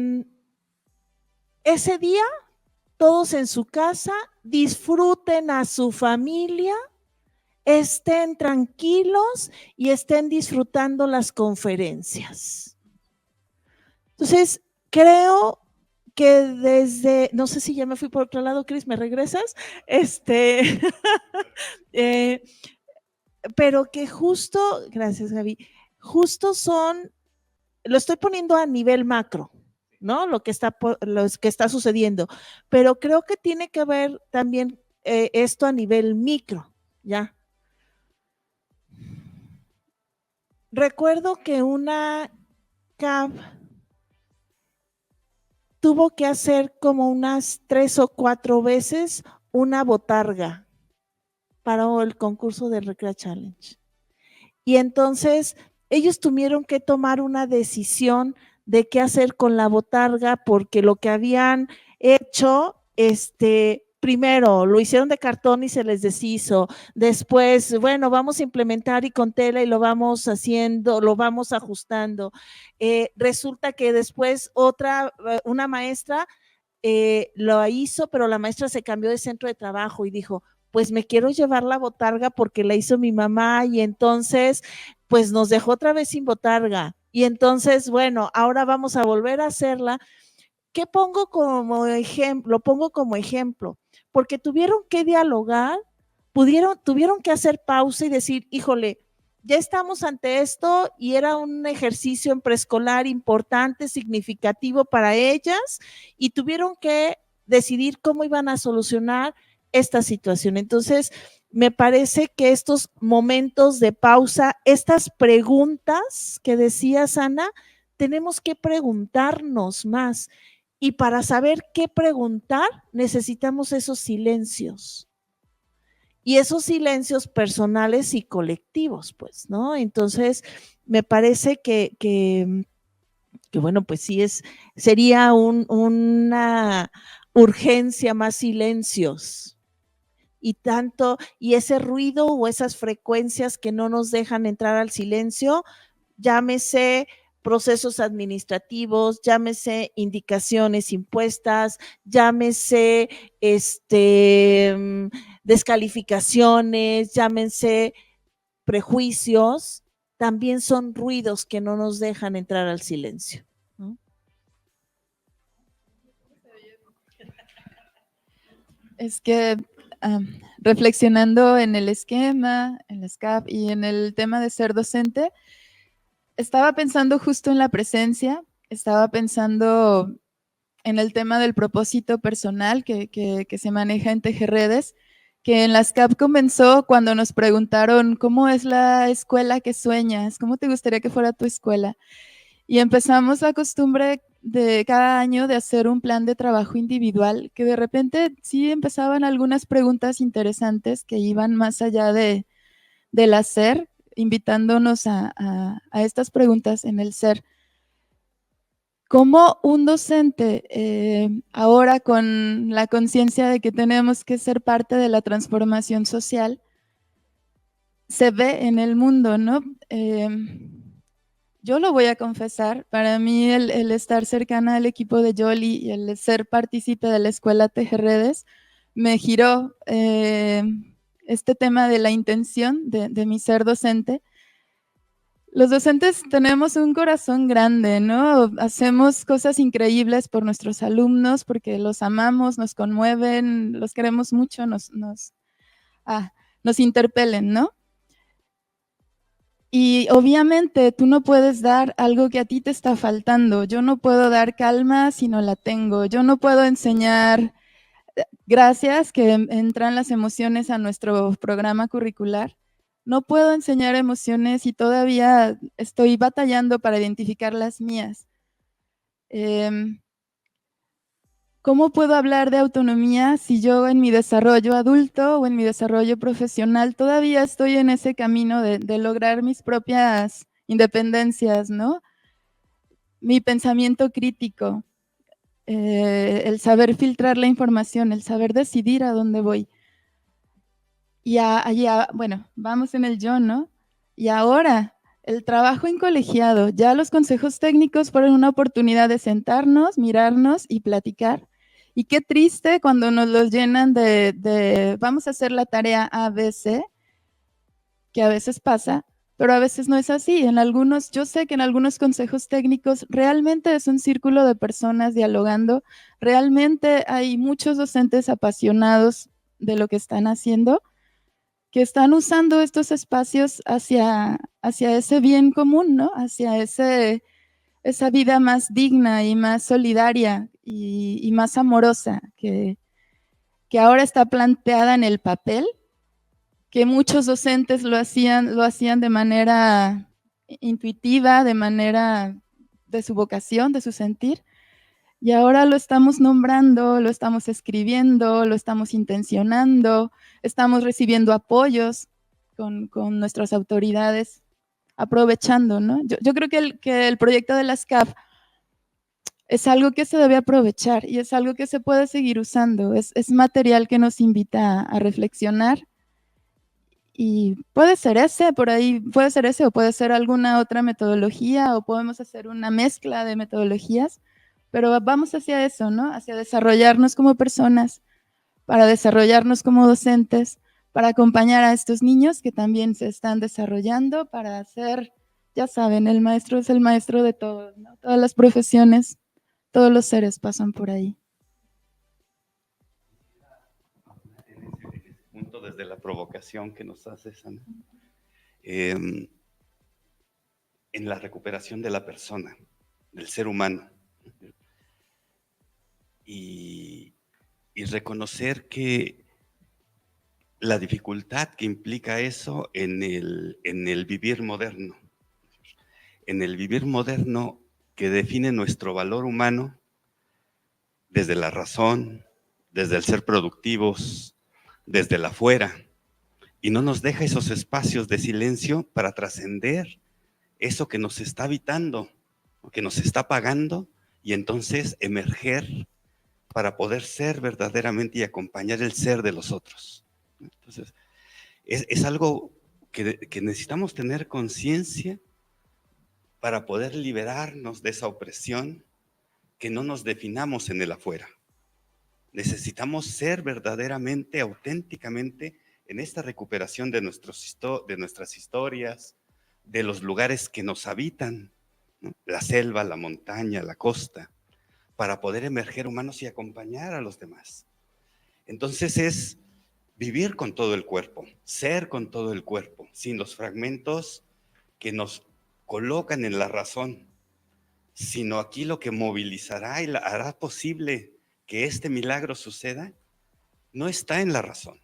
día, todos en su casa, disfruten a su familia, estén tranquilos y estén disfrutando las conferencias. Entonces, creo que desde, no sé si ya me fui por otro lado, Cris, ¿me regresas? Pero que justo, gracias Gaby, justo son, lo estoy poniendo a nivel macro, ¿no? Lo que está sucediendo, pero creo que tiene que ver también esto a nivel micro, ¿ya? Recuerdo que una SCAP tuvo que hacer como unas 3 o 4 veces una botarga para el concurso del Recrea Challenge. Y entonces ellos tuvieron que tomar una decisión de qué hacer con la botarga, porque lo que habían hecho, primero lo hicieron de cartón y se les deshizo. Después, bueno, vamos a implementar y con tela y lo vamos haciendo, lo vamos ajustando. Resulta que después una maestra lo hizo, pero la maestra se cambió de centro de trabajo y dijo, pues me quiero llevar la botarga porque la hizo mi mamá y entonces pues nos dejó otra vez sin botarga. Y entonces, bueno, ahora vamos a volver a hacerla. ¿Qué pongo como ejemplo? Lo pongo como ejemplo, porque tuvieron que dialogar, tuvieron que hacer pausa y decir, híjole, ya estamos ante esto y era un ejercicio en preescolar importante, significativo para ellas y tuvieron que decidir cómo iban a solucionar esta situación. Entonces, me parece que estos momentos de pausa, estas preguntas que decías, Ana, tenemos que preguntarnos más. Y para saber qué preguntar, necesitamos esos silencios. Y esos silencios personales y colectivos, pues, ¿no? Entonces, me parece que bueno, pues sí sería una urgencia más silencios. Y ese ruido o esas frecuencias que no nos dejan entrar al silencio, llámese procesos administrativos, llámese indicaciones impuestas, llámese descalificaciones, llámense prejuicios, también son ruidos que no nos dejan entrar al silencio, ¿no? Es que reflexionando en el esquema, en la SCAP y en el tema de ser docente, estaba pensando justo en la presencia, estaba pensando en el tema del propósito personal que se maneja en Tejerredes, que en la SCAP comenzó cuando nos preguntaron ¿cómo es la escuela que sueñas? ¿Cómo te gustaría que fuera tu escuela? Y empezamos la costumbre de cada año de hacer un plan de trabajo individual, que de repente sí empezaban algunas preguntas interesantes que iban más allá del hacer, invitándonos a estas preguntas en el ser. ¿Cómo un docente, ahora con la conciencia de que tenemos que ser parte de la transformación social, se ve en el mundo, ¿no? Yo lo voy a confesar, para mí el estar cercana al equipo de Yoli y el ser partícipe de la Escuela Tejerredes me giró este tema de la intención de mi ser docente. Los docentes tenemos un corazón grande, ¿no? Hacemos cosas increíbles por nuestros alumnos porque los amamos, nos conmueven, los queremos mucho, nos interpelen, ¿no? Y obviamente tú no puedes dar algo que a ti te está faltando. Yo no puedo dar calma si no la tengo. Yo no puedo enseñar gracias, que entran las emociones a nuestro programa curricular. No puedo enseñar emociones y todavía estoy batallando para identificar las mías. ¿Cómo puedo hablar de autonomía si yo en mi desarrollo adulto o en mi desarrollo profesional todavía estoy en ese camino de lograr mis propias independencias, ¿no? Mi pensamiento crítico, el saber filtrar la información, el saber decidir a dónde voy. Y bueno, vamos en el yo, ¿no? Y ahora, el trabajo en colegiado, ya los consejos técnicos fueron una oportunidad de sentarnos, mirarnos y platicar. Y qué triste cuando nos los llenan de vamos a hacer la tarea A, B, C, que a veces pasa, pero a veces no es así. Yo sé que en algunos consejos técnicos realmente es un círculo de personas dialogando, realmente hay muchos docentes apasionados de lo que están haciendo, que están usando estos espacios hacia ese bien común, ¿no? Hacia esa vida más digna y más solidaria y más amorosa que ahora está planteada en el papel, que muchos docentes lo hacían de manera intuitiva, de manera de su vocación, de su sentir. Y ahora lo estamos nombrando, lo estamos escribiendo, lo estamos intencionando, estamos recibiendo apoyos con nuestras autoridades, aprovechando, ¿no? Yo creo que el proyecto de las CAF es algo que se debe aprovechar y es algo que se puede seguir usando. Es material que nos invita a reflexionar y puede ser ese, por ahí puede ser ese o puede ser alguna otra metodología o podemos hacer una mezcla de metodologías, pero vamos hacia eso, ¿no? Hacia desarrollarnos como personas, para desarrollarnos como docentes, para acompañar a estos niños que también se están desarrollando, para ser, ya saben, el maestro es el maestro de todos, ¿no? Todas las profesiones, todos los seres pasan por ahí. Punto desde la provocación que nos haces, Ana. En la recuperación de la persona, del ser humano. Y reconocer que la dificultad que implica eso en el vivir moderno. En el vivir moderno que define nuestro valor humano desde la razón, desde el ser productivos, desde el afuera, y no nos deja esos espacios de silencio para trascender eso que nos está habitando, que nos está apagando, y entonces emerger para poder ser verdaderamente y acompañar el ser de los otros. Entonces, es algo que necesitamos tener conciencia para poder liberarnos de esa opresión, que no nos definamos en el afuera. Necesitamos ser verdaderamente, auténticamente, en esta recuperación de nuestras historias, de los lugares que nos habitan, ¿no? La selva, la montaña, la costa, para poder emerger humanos y acompañar a los demás. Entonces es vivir con todo el cuerpo, ser con todo el cuerpo, sin los fragmentos que nos colocan en la razón, sino aquí lo que movilizará y hará posible que este milagro suceda, no está en la razón,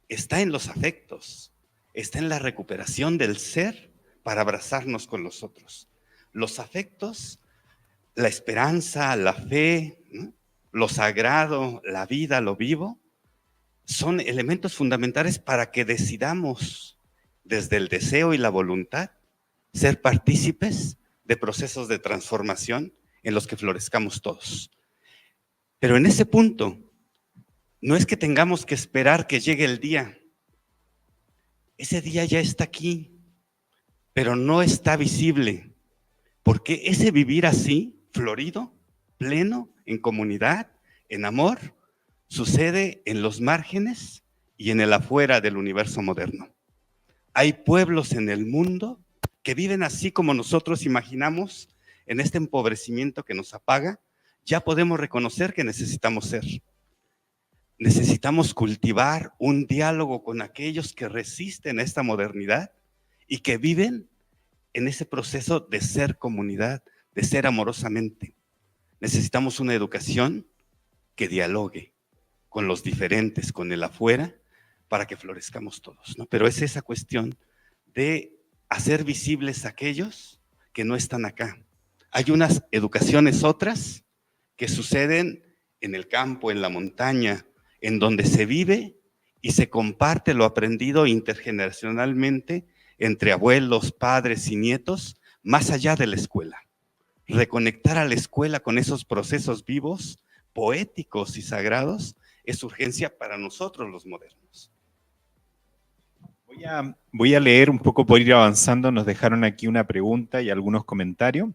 está en los afectos, está en la recuperación del ser para abrazarnos con los otros. Los afectos, la esperanza, la fe, ¿no? Lo sagrado, la vida, lo vivo, son elementos fundamentales para que decidamos desde el deseo y la voluntad ser partícipes de procesos de transformación en los que florezcamos todos. Pero en ese punto, no es que tengamos que esperar que llegue el día. Ese día ya está aquí, pero no está visible, porque ese vivir así, florido, pleno, en comunidad, en amor, sucede en los márgenes y en el afuera del universo moderno. Hay pueblos en el mundo que viven así como nosotros imaginamos, en este empobrecimiento que nos apaga. Ya podemos reconocer que necesitamos ser. Necesitamos cultivar un diálogo con aquellos que resisten a esta modernidad y que viven en ese proceso de ser comunidad, de ser amorosamente. Necesitamos una educación que dialogue con los diferentes, con el afuera, para que florezcamos todos, ¿no? Pero es esa cuestión de hacer visibles a aquellos que no están acá. Hay unas educaciones otras que suceden en el campo, en la montaña, en donde se vive y se comparte lo aprendido intergeneracionalmente entre abuelos, padres y nietos, más allá de la escuela. Reconectar a la escuela con esos procesos vivos, poéticos y sagrados, es urgencia para nosotros los modernos. Voy a leer un poco por ir avanzando. Nos dejaron aquí una pregunta y algunos comentarios.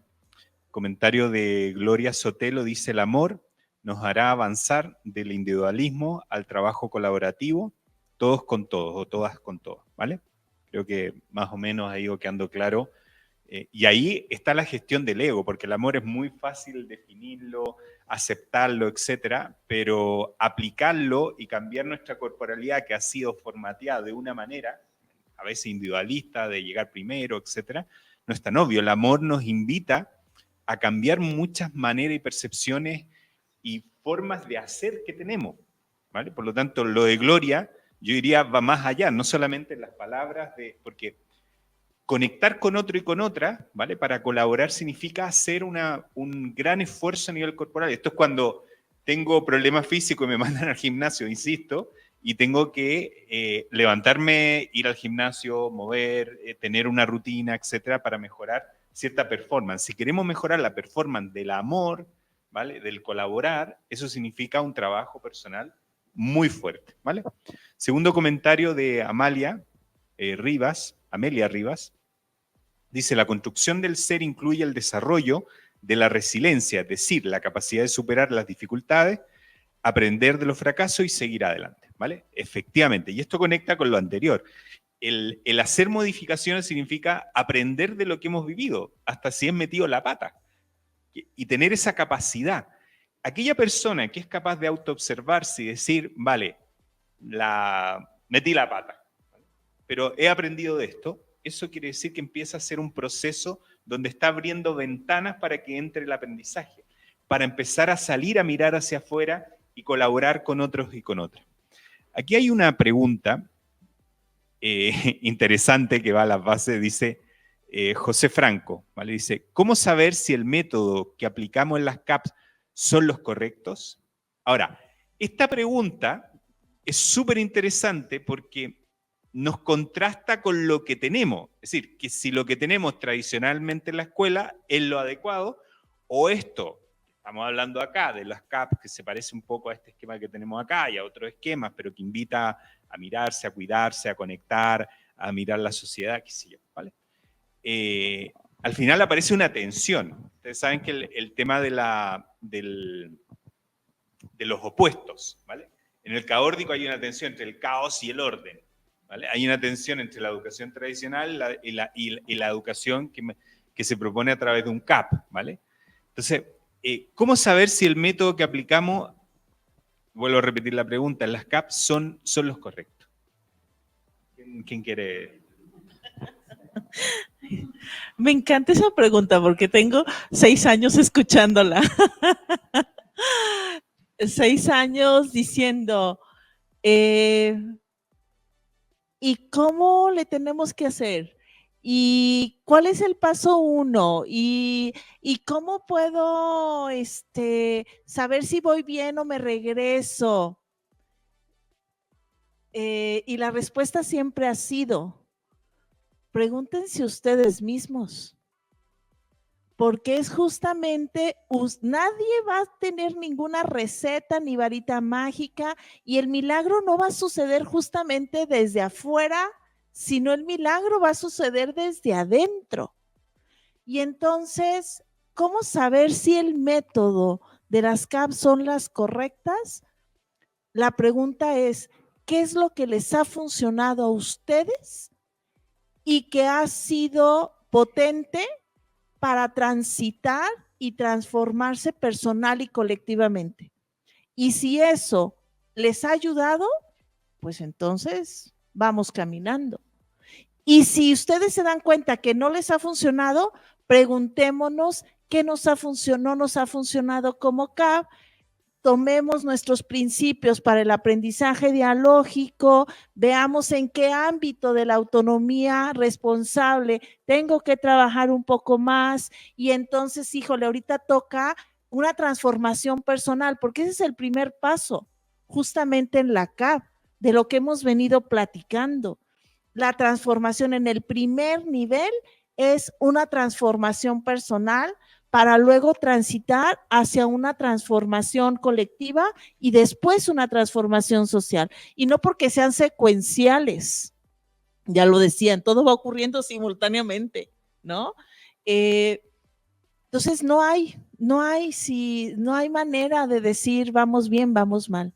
Comentario de Gloria Sotelo dice: el amor nos hará avanzar del individualismo al trabajo colaborativo, todos con todos o todas con todos, ¿vale? Creo que más o menos ha ido quedando claro. Y ahí está la gestión del ego, porque el amor es muy fácil definirlo, aceptarlo, etcétera, pero aplicarlo y cambiar nuestra corporalidad, que ha sido formateada de una manera, a veces individualista, de llegar primero, etcétera, no es tan obvio. El amor nos invita a cambiar muchas maneras y percepciones y formas de hacer que tenemos, ¿vale? Por lo tanto, lo de Gloria, yo diría, va más allá, no solamente en las palabras, porque Conectar con otro y con otra, ¿vale? Para colaborar significa hacer un gran esfuerzo a nivel corporal. Esto es cuando tengo problemas físicos y me mandan al gimnasio, insisto, y tengo que levantarme, ir al gimnasio, mover, tener una rutina, etcétera, para mejorar cierta performance. Si queremos mejorar la performance del amor, ¿vale? Del colaborar, eso significa un trabajo personal muy fuerte, ¿vale? Segundo comentario de Amelia Rivas, dice: la construcción del ser incluye el desarrollo de la resiliencia, es decir, la capacidad de superar las dificultades, aprender de los fracasos y seguir adelante, ¿vale? Efectivamente, y esto conecta con lo anterior. El hacer modificaciones significa aprender de lo que hemos vivido, hasta si es metido la pata, y tener esa capacidad. Aquella persona que es capaz de autoobservarse y decir, vale, metí la pata, pero he aprendido de esto, eso quiere decir que empieza a ser un proceso donde está abriendo ventanas para que entre el aprendizaje, para empezar a salir a mirar hacia afuera y colaborar con otros y con otras. Aquí hay una pregunta interesante que va a las bases, dice José Franco, ¿vale? Dice, ¿cómo saber si el método que aplicamos en las CAPS son los correctos? Ahora, esta pregunta es súper interesante porque nos contrasta con lo que tenemos. Es decir, que si lo que tenemos tradicionalmente en la escuela es lo adecuado, o esto, estamos hablando acá de las CAPS, que se parece un poco a este esquema que tenemos acá y a otros esquemas, pero que invita a mirarse, a cuidarse, a conectar, a mirar la sociedad, qué sé yo, ¿vale? Al final aparece una tensión. Ustedes saben que el tema de los opuestos, ¿vale? En el caórdico hay una tensión entre el caos y el orden, ¿vale? Hay una tensión entre la educación tradicional y la educación que se propone a través de un CAP, ¿vale? Entonces, ¿cómo saber si el método que aplicamos, vuelvo a repetir la pregunta, en las CAP son los correctos? ¿Quién quiere? Me encanta esa pregunta porque tengo 6 años escuchándola. 6 años diciendo, ¿y cómo le tenemos que hacer? ¿Y cuál es el paso 1? ¿Y cómo puedo saber si voy bien o me regreso? Y la respuesta siempre ha sido, pregúntense ustedes mismos. Porque es justamente, nadie va a tener ninguna receta ni varita mágica y el milagro no va a suceder justamente desde afuera, sino el milagro va a suceder desde adentro. Y entonces, ¿cómo saber si el método de las CAP son las correctas? La pregunta es, ¿qué es lo que les ha funcionado a ustedes y que ha sido potente para transitar y transformarse personal y colectivamente? Y si eso les ha ayudado, pues entonces vamos caminando. Y si ustedes se dan cuenta que no les ha funcionado, preguntémonos qué no nos ha funcionado como CAP, tomemos nuestros principios para el aprendizaje dialógico, veamos en qué ámbito de la autonomía responsable tengo que trabajar un poco más y entonces, híjole, ahorita toca una transformación personal, porque ese es el primer paso, justamente en la CAP, de lo que hemos venido platicando. La transformación en el primer nivel es una transformación personal para luego transitar hacia una transformación colectiva y después una transformación social. Y no porque sean secuenciales, ya lo decían, todo va ocurriendo simultáneamente, ¿no? Entonces no hay manera de decir vamos bien, vamos mal.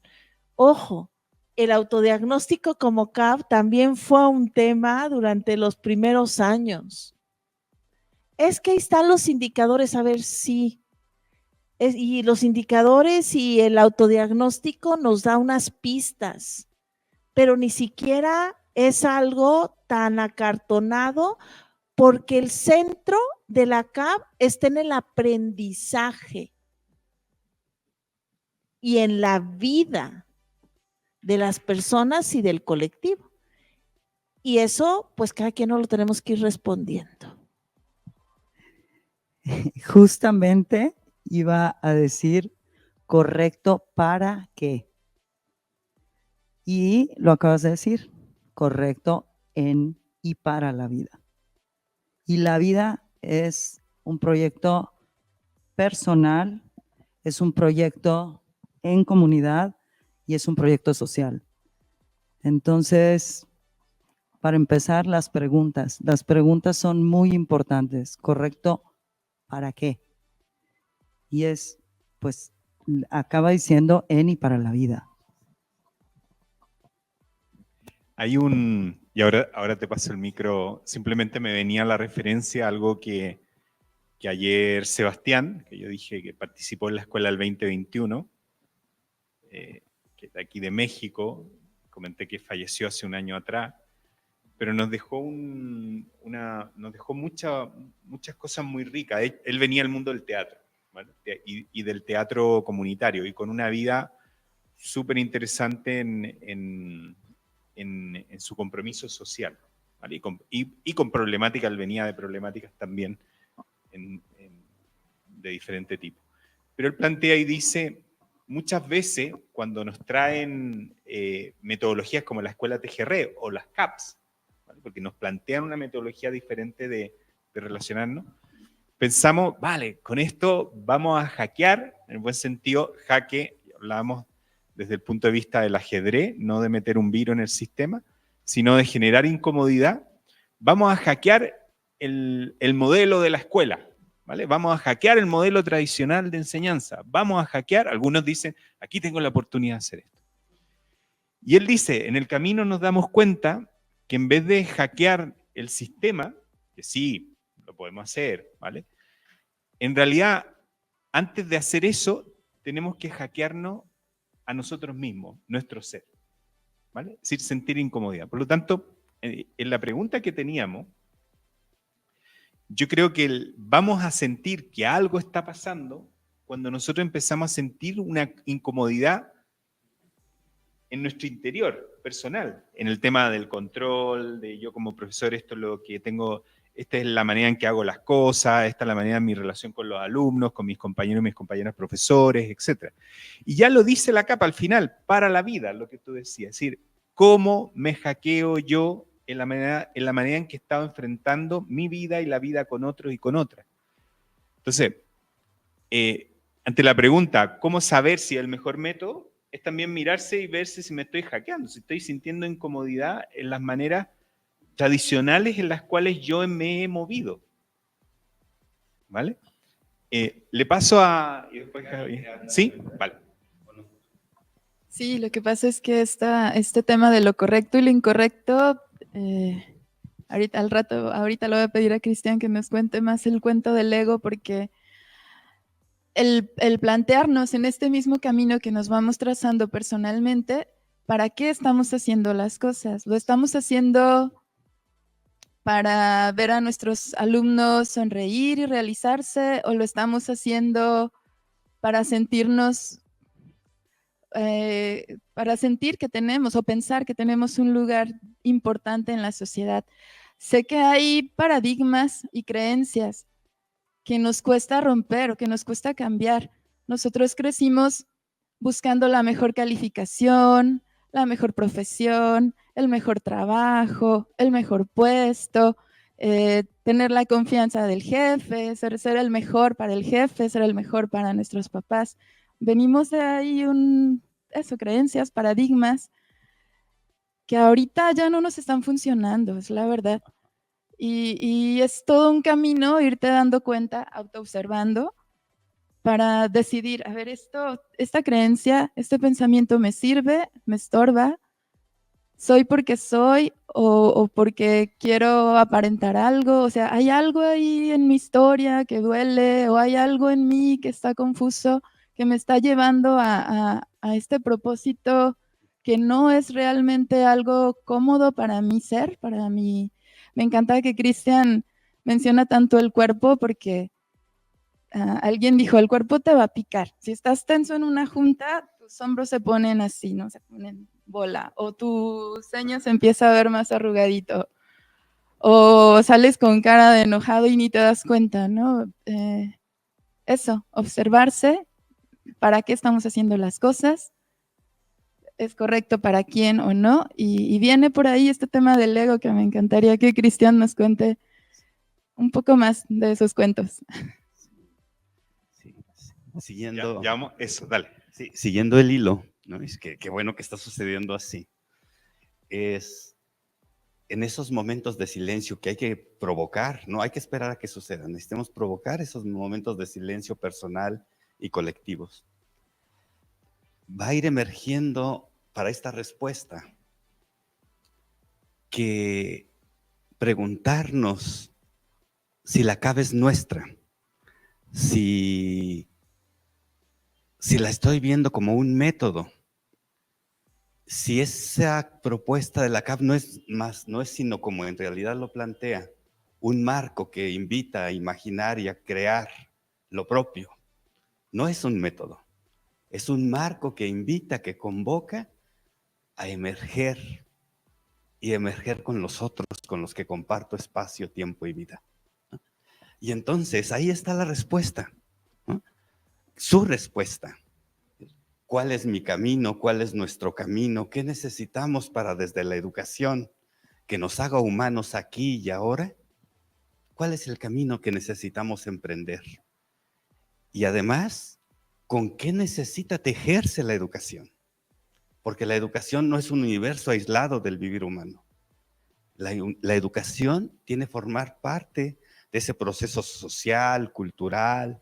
Ojo, el autodiagnóstico como CAP también fue un tema durante los primeros años. Es que ahí están los indicadores, a ver si, y los indicadores y el autodiagnóstico nos da unas pistas, pero ni siquiera es algo tan acartonado porque el centro de la CAP está en el aprendizaje y en la vida de las personas y del colectivo. Y eso, pues cada quien nos lo tenemos que ir respondiendo. Justamente iba a decir correcto para qué. Y lo acabas de decir, correcto en y para la vida. Y la vida es un proyecto personal, es un proyecto en comunidad y es un proyecto social. Entonces, para empezar, las preguntas. Las preguntas son muy importantes. ¿Correcto para qué? Y es, pues, acaba diciendo en y para la vida. Hay y ahora te paso el micro, simplemente me venía la referencia a algo que ayer Sebastián, que yo dije que participó en la escuela del 2021, que es de aquí de México, comenté que falleció hace un año atrás, pero nos dejó, nos dejó muchas cosas muy ricas. Él venía al mundo del teatro, ¿vale? y del teatro comunitario, y con una vida súper interesante en su compromiso social, ¿vale? y con problemáticas, él venía de problemáticas también de diferente tipo. Pero él plantea y dice, muchas veces cuando nos traen metodologías como la Escuela TGR o las CAPS, ¿vale? Porque nos plantean una metodología diferente de relacionarnos, pensamos, vale, con esto vamos a hackear, en el buen sentido, jaque, hablábamos desde el punto de vista del ajedrez, no de meter un virus en el sistema, sino de generar incomodidad. Vamos a hackear el modelo de la escuela, ¿vale? Vamos a hackear el modelo tradicional de enseñanza. Vamos a hackear, algunos dicen, aquí tengo la oportunidad de hacer esto. Y él dice, en el camino nos damos cuenta que en vez de hackear el sistema, que sí, lo podemos hacer, ¿vale? En realidad, antes de hacer eso, tenemos que hackearnos a nosotros mismos, nuestro ser, ¿vale? Es decir, sentir incomodidad. Por lo tanto, en la pregunta que teníamos, yo creo que vamos a sentir que algo está pasando cuando nosotros empezamos a sentir una incomodidad en nuestro interior personal, en el tema del control, de yo como profesor, esto es lo que tengo, esta es la manera en que hago las cosas, esta es la manera en mi relación con los alumnos, con mis compañeros y mis compañeras profesores, etc. Y ya lo dice la capa al final, para la vida, lo que tú decías, es decir, cómo me hackeo yo en la manera en que he estado enfrentando mi vida y la vida con otros y con otras. Entonces, ante la pregunta, ¿cómo saber si es el mejor método? Es también mirarse y verse si me estoy hackeando, si estoy sintiendo incomodidad en las maneras tradicionales en las cuales yo me he movido. ¿Vale? Le paso a... ¿Sí? Vale. Sí, lo que pasa es que este tema de lo correcto y lo incorrecto, ahorita le voy a pedir a Cristian que nos cuente más el cuento del ego, porque el plantearnos en este mismo camino que nos vamos trazando personalmente, ¿para qué estamos haciendo las cosas? ¿Lo estamos haciendo para ver a nuestros alumnos sonreír y realizarse, o lo estamos haciendo para sentirnos, para sentir que tenemos o pensar que tenemos un lugar importante en la sociedad? Sé que hay paradigmas y creencias que nos cuesta romper o que nos cuesta cambiar. Nosotros crecimos buscando la mejor calificación, la mejor profesión, el mejor trabajo, el mejor puesto, tener la confianza del jefe, ser el mejor para el jefe, ser el mejor para nuestros papás. Venimos de ahí creencias, paradigmas que ahorita ya no nos están funcionando, es la verdad. Y es todo un camino irte dando cuenta, autoobservando, para decidir, a ver, esta creencia, este pensamiento me sirve, me estorba, soy porque soy o porque quiero aparentar algo, o sea, hay algo ahí en mi historia que duele, o hay algo en mí que está confuso, que me está llevando a este propósito que no es realmente algo cómodo para mi ser, para mí. Me encanta que Cristian menciona tanto el cuerpo, porque alguien dijo, el cuerpo te va a picar. Si estás tenso en una junta, tus hombros se ponen así, ¿no? Se ponen bola, o tu ceño se empieza a ver más arrugadito, o sales con cara de enojado y ni te das cuenta, ¿no? Eso, observarse, para qué estamos haciendo las cosas, es correcto para quién o no, y viene por ahí este tema del ego que me encantaría que Cristian nos cuente un poco más de esos cuentos. Sí, siguiendo, Ya vamos, eso, dale. sí, siguiendo el hilo, ¿no? Es que qué bueno que está sucediendo así. Es en esos momentos de silencio que hay que provocar, no hay que esperar a que sucedan, necesitamos provocar esos momentos de silencio personal y colectivos. Va a ir emergiendo para esta respuesta que preguntarnos si la cava es nuestra, si la estoy viendo como un método, si esa propuesta de la CAP no es sino como en realidad lo plantea, un marco que invita a imaginar y a crear lo propio. No es un método, es un marco que invita, que convoca a emerger y emerger con los otros, con los que comparto espacio, tiempo y vida. Y entonces ahí está la respuesta, ¿no? Su respuesta. ¿Cuál es mi camino? ¿Cuál es nuestro camino? ¿Qué necesitamos para desde la educación que nos haga humanos aquí y ahora? ¿Cuál es el camino que necesitamos emprender? Y además, ¿con qué necesita tejerse la educación? Porque la educación no es un universo aislado del vivir humano. La educación tiene que formar parte de ese proceso social, cultural,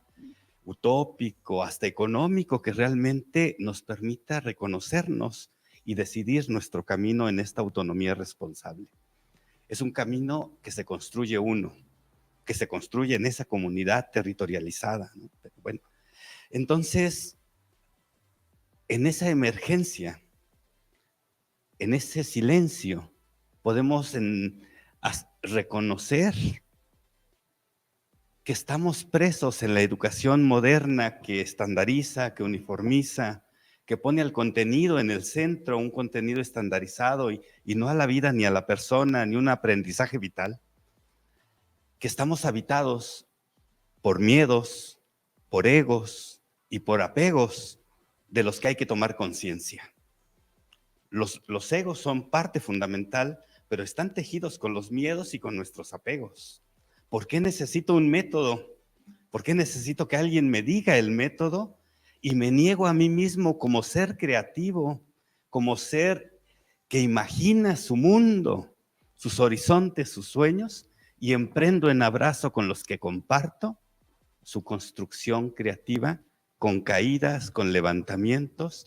utópico, hasta económico, que realmente nos permita reconocernos y decidir nuestro camino en esta autonomía responsable. Es un camino que se construye uno, que se construye en esa comunidad territorializada, ¿no? Pero bueno, entonces, en esa emergencia, en ese silencio, podemos reconocer que estamos presos en la educación moderna que estandariza, que uniformiza, que pone al contenido en el centro, un contenido estandarizado y no a la vida ni a la persona, ni un aprendizaje vital, que estamos habitados por miedos, por egos y por apegos de los que hay que tomar conciencia. Los egos son parte fundamental, pero están tejidos con los miedos y con nuestros apegos. ¿Por qué necesito un método? ¿Por qué necesito que alguien me diga el método? Y me niego a mí mismo como ser creativo, como ser que imagina su mundo, sus horizontes, sus sueños, y emprendo en abrazo con los que comparto su construcción creativa, con caídas, con levantamientos.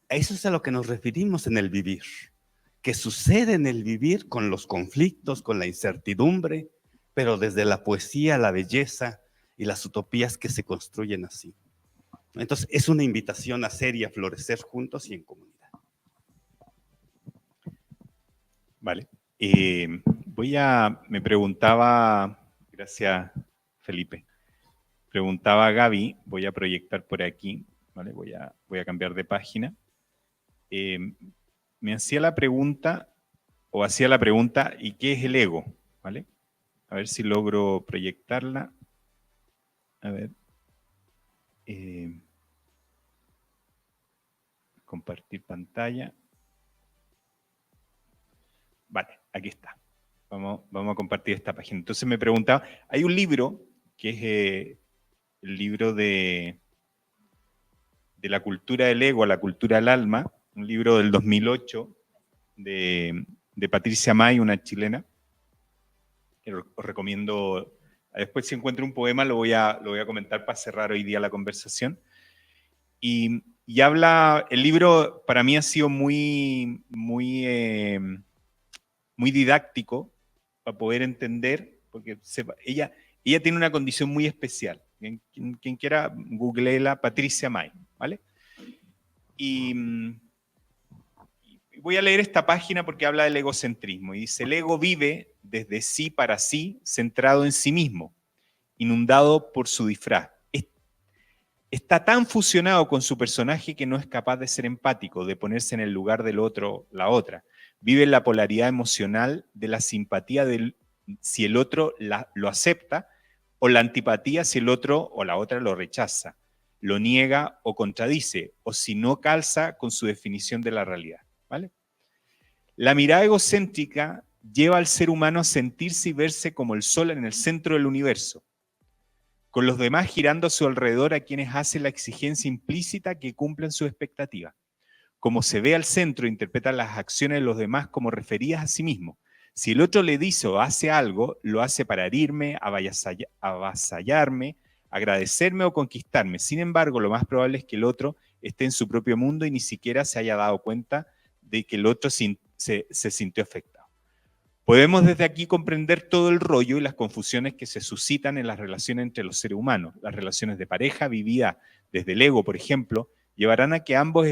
A eso es a lo que nos referimos en el vivir, que sucede en el vivir con los conflictos, con la incertidumbre, pero desde la poesía, la belleza y las utopías que se construyen así. Entonces, es una invitación a ser y a florecer juntos y en comunidad. Vale. Me preguntaba, gracias Felipe, preguntaba a Gaby, voy a proyectar por aquí, ¿vale? Voy a cambiar de página. Me hacía la pregunta, ¿y qué es el ego? ¿Vale? A ver si logro proyectarla. A ver. Compartir pantalla. Vale, aquí está. Vamos a compartir esta página. Entonces me preguntaba, hay un libro que es el libro de la cultura del ego a la cultura del alma, un libro del 2008 de Patricia May, una chilena, que os recomiendo. Después si encuentro un poema lo voy a comentar para cerrar hoy día la conversación. Y habla, el libro para mí ha sido muy didáctico para poder entender, porque ella tiene una condición muy especial. Quien quiera, googleela Patricia May, ¿vale? Y voy a leer esta página porque habla del egocentrismo. Y dice, el ego vive desde sí para sí, centrado en sí mismo, inundado por su disfraz. está tan fusionado con su personaje que no es capaz de ser empático, de ponerse en el lugar del otro, la otra. Vive en la polaridad emocional de la simpatía si el otro lo acepta, o la antipatía si el otro o la otra lo rechaza, lo niega o contradice, o si no calza con su definición de la realidad, ¿vale? La mirada egocéntrica lleva al ser humano a sentirse y verse como el sol en el centro del universo, con los demás girando a su alrededor a quienes hace la exigencia implícita que cumplen sus expectativas. Como se ve al centro, interpreta las acciones de los demás como referidas a sí mismo. Si el otro le dice o hace algo, lo hace para herirme, avasallarme, agradecerme o conquistarme. Sin embargo, lo más probable es que el otro esté en su propio mundo y ni siquiera se haya dado cuenta de que el otro se sintió afectado. Podemos desde aquí comprender todo el rollo y las confusiones que se suscitan en las relaciones entre los seres humanos. Las relaciones de pareja vividas desde el ego, por ejemplo, llevarán a que ambos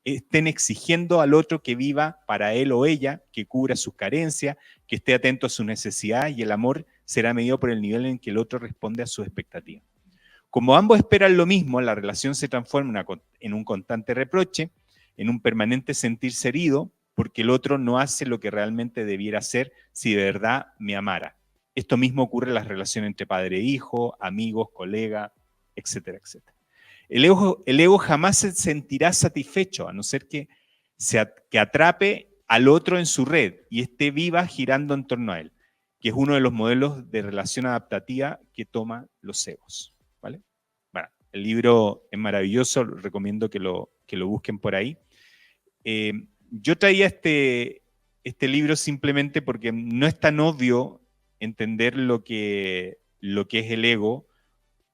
estén exigiendo al otro que viva para él o ella, que cubra sus carencias, que esté atento a sus necesidades, y el amor será medido por el nivel en que el otro responde a sus expectativas. Como ambos esperan lo mismo, la relación se transforma en un constante reproche, en un permanente sentirse herido, porque el otro no hace lo que realmente debiera hacer si de verdad me amara. Esto mismo ocurre en las relaciones entre padre e hijo, amigos, colegas, etcétera, etcétera. El ego jamás se sentirá satisfecho, a no ser que atrape al otro en su red y esté viva girando en torno a él, que es uno de los modelos de relación adaptativa que toman los egos, ¿vale? Bueno, el libro es maravilloso, recomiendo que lo busquen por ahí. Yo traía este libro simplemente porque no es tan obvio entender lo que es el ego,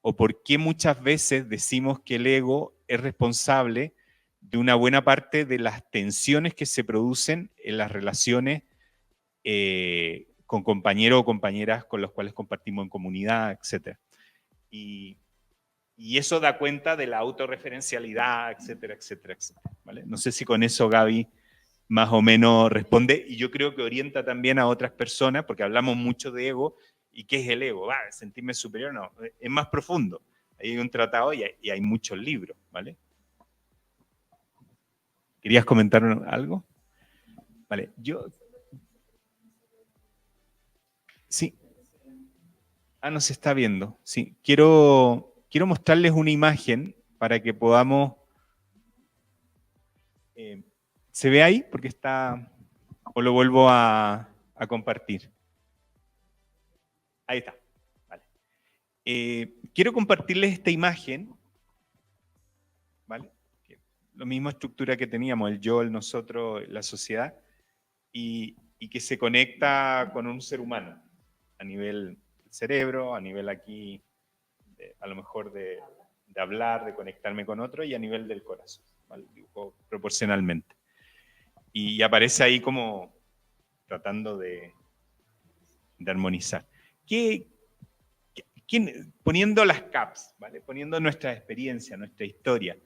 o por qué muchas veces decimos que el ego es responsable de una buena parte de las tensiones que se producen en las relaciones con compañeros o compañeras con los cuales compartimos en comunidad, etc. Y eso da cuenta de la autorreferencialidad, etcétera, etcétera, etcétera, ¿vale? No sé si con eso Gaby más o menos responde, y yo creo que orienta también a otras personas, porque hablamos mucho de ego. ¿Y qué es el ego? ¿Sentirme superior? No, es más profundo. Ahí hay un tratado y hay muchos libros, ¿vale? ¿Querías comentar algo? Vale, sí. No se está viendo. Sí, quiero mostrarles una imagen para que podamos... ¿Se ve ahí? Porque está... ¿O lo vuelvo a compartir? Ahí está. Vale. Quiero compartirles esta imagen, ¿vale? La misma estructura que teníamos, el yo, el nosotros, la sociedad, y que se conecta con un ser humano a nivel cerebro, a nivel aquí, a lo mejor de hablar, de conectarme con otro, y a nivel del corazón, ¿vale? Dibujo proporcionalmente. Y aparece ahí como tratando de armonizar. Poniendo las caps, ¿vale? Poniendo nuestra experiencia, nuestra historia,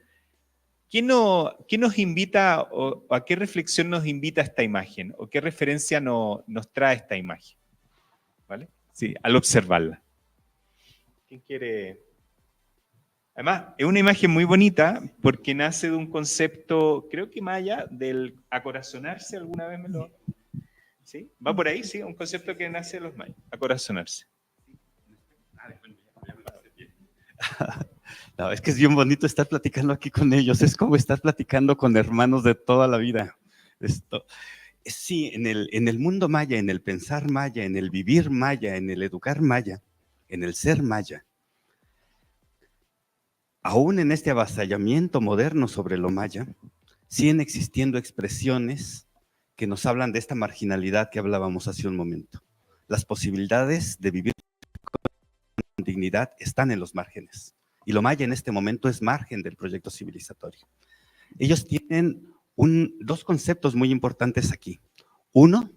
¿qué nos invita o a qué reflexión nos invita esta imagen? ¿O qué referencia nos trae esta imagen? ¿Vale? Sí, al observarla. ¿Quién quiere? Además, es una imagen muy bonita porque nace de un concepto, creo que maya, del acorazonarse, alguna vez me lo... ¿Sí? ¿Va por ahí? Sí, un concepto que nace de los mayas, acorazonarse. No, es que es bien bonito estar platicando aquí con ellos, es como estar platicando con hermanos de toda la vida. Sí, en el mundo maya, en el pensar maya, en el vivir maya, en el educar maya, en el ser maya, aún en este avasallamiento moderno sobre lo maya, siguen existiendo expresiones que nos hablan de esta marginalidad que hablábamos hace un momento. Las posibilidades de vivir con dignidad están en los márgenes. Y lo maya en este momento es margen del proyecto civilizatorio. Ellos tienen dos conceptos muy importantes aquí. Uno,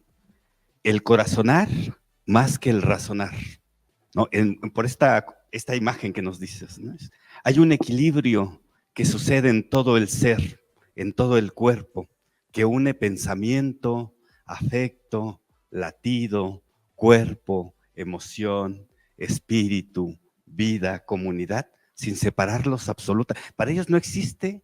el corazonar más que el razonar, ¿no? Por esta imagen que nos dices, ¿no? Hay un equilibrio que sucede en todo el ser, en todo el cuerpo, que une pensamiento, afecto, latido, cuerpo, emoción, espíritu, vida, comunidad, sin separarlos absoluta. Para ellos no existe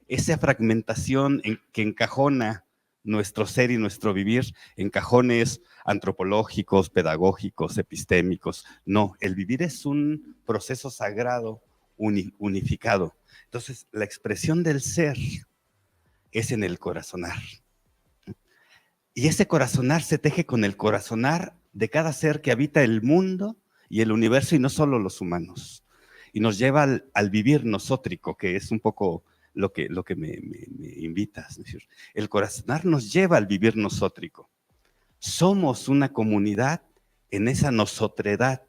esa fragmentación que encajona nuestro ser y nuestro vivir en cajones antropológicos, pedagógicos, epistémicos. No, el vivir es un proceso sagrado, unificado. Entonces, la expresión del ser es en el corazonar. Y ese corazonar se teje con el corazonar de cada ser que habita el mundo y el universo, y no solo los humanos. Y nos lleva al vivir nosótrico, que es un poco lo que me invitas. Es decir, el corazonar nos lleva al vivir nosótrico. Somos una comunidad en esa nosotredad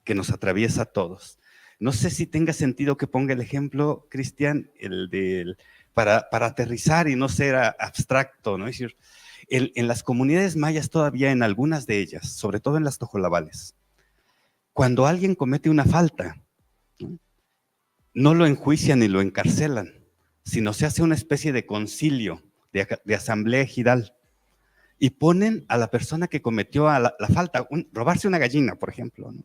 que nos atraviesa a todos. No sé si tenga sentido que ponga el ejemplo, Cristian, para aterrizar y no ser abstracto, ¿no? Es decir, en las comunidades mayas todavía, en algunas de ellas, sobre todo en las tojolabales, cuando alguien comete una falta, no lo enjuician ni lo encarcelan, sino se hace una especie de concilio, de asamblea ejidal, y ponen a la persona que cometió la falta, robarse una gallina, por ejemplo, ¿no?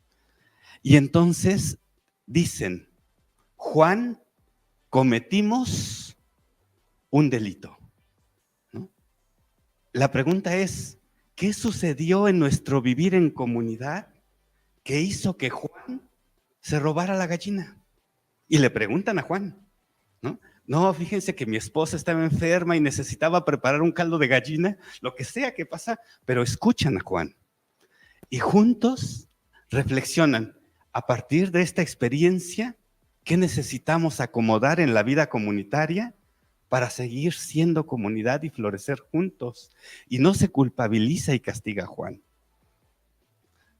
Y entonces dicen: Juan, cometimos un delito, ¿no? La pregunta es, ¿qué sucedió en nuestro vivir en comunidad que hizo que Juan se robara la gallina? Y le preguntan a Juan, ¿no? No, fíjense que mi esposa estaba enferma y necesitaba preparar un caldo de gallina, lo que sea que pasa, pero escuchan a Juan. Y juntos reflexionan, a partir de esta experiencia, ¿qué necesitamos acomodar en la vida comunitaria para seguir siendo comunidad y florecer juntos? Y no se culpabiliza y castiga a Juan.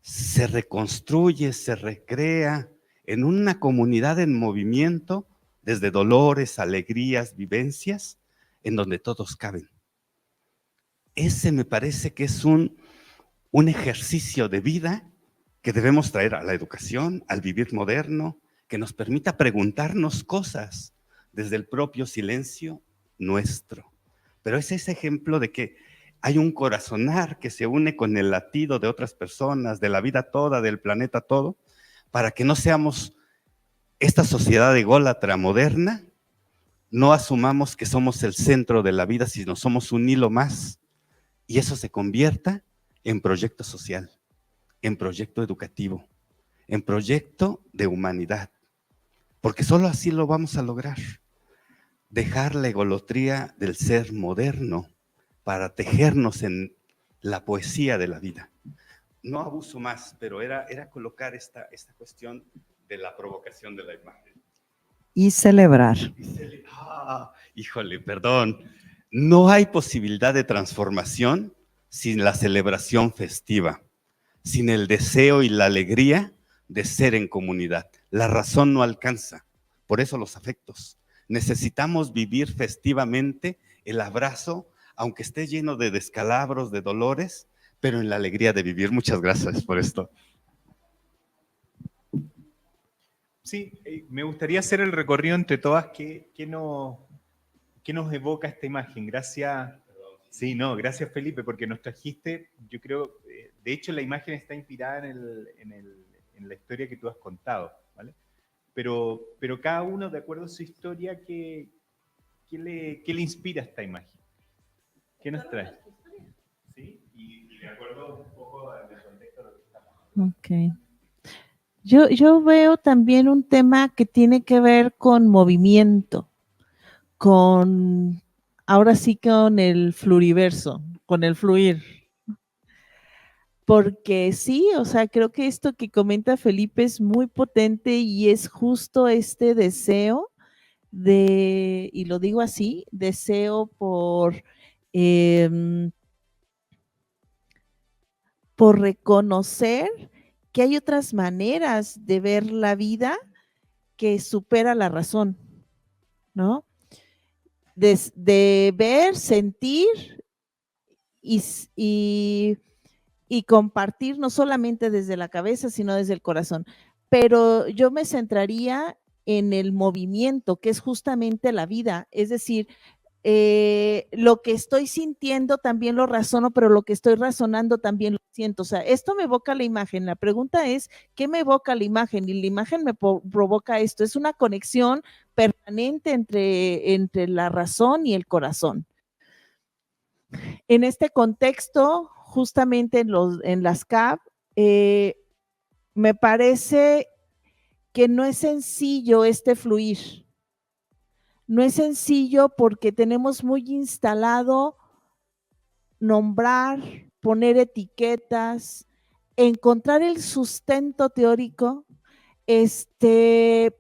Se reconstruye, se recrea en una comunidad en movimiento, desde dolores, alegrías, vivencias, en donde todos caben. Ese me parece que es un ejercicio de vida que debemos traer a la educación, al vivir moderno, que nos permita preguntarnos cosas desde el propio silencio nuestro. Pero es ese ejemplo de que hay un corazonar que se une con el latido de otras personas, de la vida toda, del planeta todo, para que no seamos esta sociedad ególatra moderna, no asumamos que somos el centro de la vida, sino somos un hilo más, y eso se convierta en proyecto social, en proyecto educativo, en proyecto de humanidad, porque solo así lo vamos a lograr. Dejar la egolotría del ser moderno para tejernos en la poesía de la vida. No abuso más, pero era colocar esta cuestión de la provocación de la imagen. Y celebrar. Híjole, perdón. No hay posibilidad de transformación sin la celebración festiva, sin el deseo y la alegría de ser en comunidad. La razón no alcanza, por eso los afectos. Necesitamos vivir festivamente el abrazo, aunque esté lleno de descalabros, de dolores, pero en la alegría de vivir. Muchas gracias por esto. Sí, me gustaría hacer el recorrido entre todas. ¿Qué nos evoca esta imagen? Gracias. Sí, no, gracias Felipe, porque nos trajiste, yo creo, de hecho la imagen está inspirada en la historia que tú has contado, ¿vale? Pero cada uno, de acuerdo a su historia, ¿qué le inspira esta imagen? ¿Qué nos trae? Sí, y de acuerdo un poco al contexto de lo que estamos hablando. Ok. Yo veo también un tema que tiene que ver con movimiento, ahora sí con el fluriverso, con el fluir. Porque sí, o sea, creo que esto que comenta Felipe es muy potente y es justo este deseo y lo digo así, deseo por reconocer que hay otras maneras de ver la vida que supera la razón, ¿no? De ver, sentir y compartir no solamente desde la cabeza, sino desde el corazón. Pero yo me centraría en el movimiento, que es justamente la vida, es decir, lo que estoy sintiendo también lo razono, pero lo que estoy razonando también lo siento. siento. O sea, esto me evoca la imagen. La pregunta es, ¿qué me evoca la imagen? Y la imagen me provoca esto. Es una conexión permanente entre la razón y el corazón. En este contexto, justamente en las CAP, me parece que no es sencillo este fluir. No es sencillo porque tenemos muy instalado nombrar, poner etiquetas, encontrar el sustento teórico,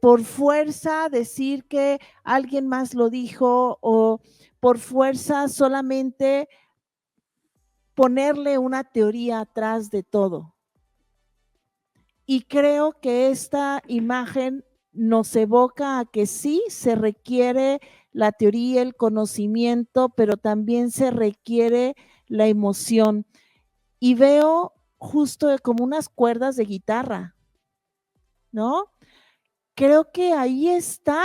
por fuerza decir que alguien más lo dijo o por fuerza solamente ponerle una teoría atrás de todo. Y creo que esta imagen nos evoca a que sí se requiere la teoría, el conocimiento, pero también se requiere la emoción. Y veo justo como unas cuerdas de guitarra, ¿no? Creo que ahí está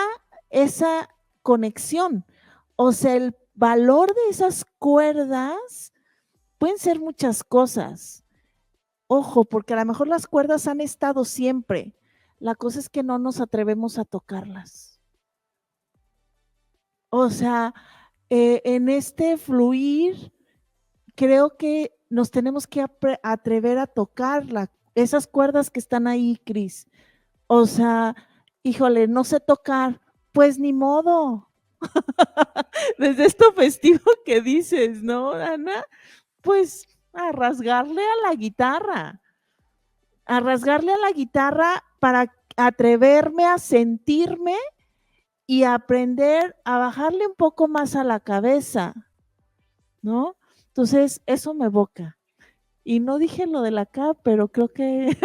esa conexión. O sea, el valor de esas cuerdas pueden ser muchas cosas. Ojo, porque a lo mejor las cuerdas han estado siempre. La cosa es que no nos atrevemos a tocarlas. O sea, en este fluir, creo que nos tenemos que atrever a tocar esas cuerdas que están ahí, Cris. O sea, híjole, no sé tocar, pues ni modo. Desde esto festivo que dices, ¿no, Ana? Pues a rasgarle a la guitarra. A rasgarle a la guitarra para atreverme a sentirme y aprender a bajarle un poco más a la cabeza, ¿no? Entonces, eso me evoca. Y no dije lo de la K, pero creo que...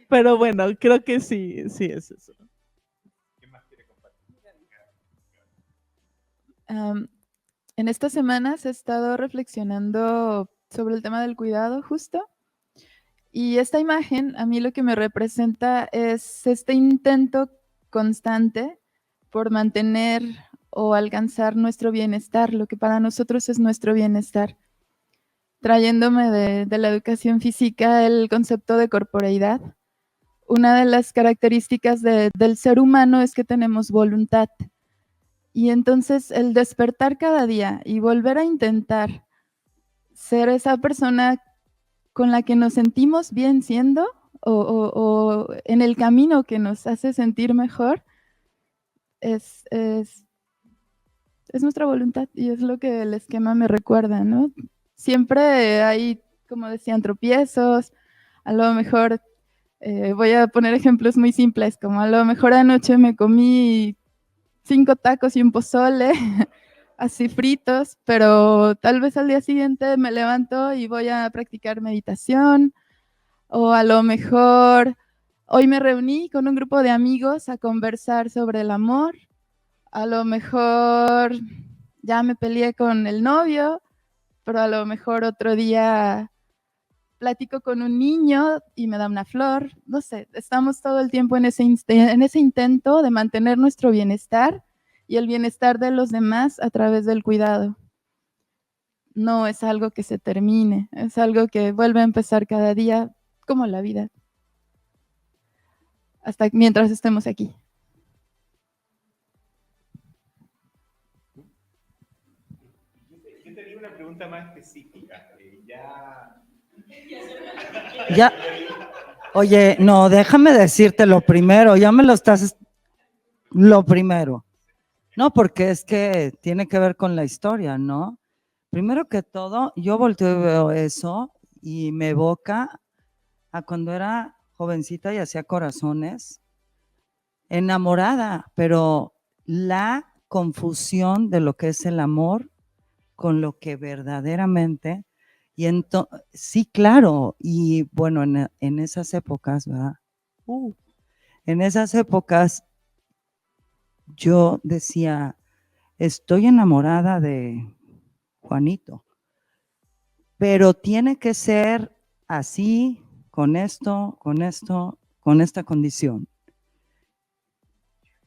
pero bueno, creo que sí, sí es eso. ¿Qué más quiere compartir? En estas semanas he estado reflexionando sobre el tema del cuidado justo. Y esta imagen a mí lo que me representa es este intento constante por mantener o alcanzar nuestro bienestar, lo que para nosotros es nuestro bienestar. Trayéndome de la educación física el concepto de corporeidad. Una de las características del ser humano es que tenemos voluntad. Y entonces el despertar cada día y volver a intentar ser esa persona con la que nos sentimos bien siendo o en el camino que nos hace sentir mejor, es nuestra voluntad y es lo que el esquema me recuerda, ¿no? Siempre hay, como decían, tropiezos, a lo mejor, voy a poner ejemplos muy simples, como a lo mejor anoche me comí 5 tacos y un pozole, así fritos, pero tal vez al día siguiente me levanto y voy a practicar meditación, o a lo mejor hoy me reuní con un grupo de amigos a conversar sobre el amor, a lo mejor ya me peleé con el novio, pero a lo mejor otro día platico con un niño y me da una flor, no sé, estamos todo el tiempo en ese intento de mantener nuestro bienestar y el bienestar de los demás a través del cuidado. No es algo que se termine, es algo que vuelve a empezar cada día, como la vida, hasta mientras estemos aquí. Yo tenía una pregunta más específica. Ya. Oye, no, déjame decirte lo primero, ya me lo estás... Lo primero. No, porque es que tiene que ver con la historia, ¿no? Primero que todo, yo volteo y veo eso y me evoca a cuando era jovencita y hacía corazones, enamorada, pero la confusión de lo que es el amor con lo que verdaderamente, y sí, claro, y bueno, en esas épocas, ¿verdad? En esas épocas yo decía, estoy enamorada de Juanito, pero tiene que ser así, con esto, con esta condición.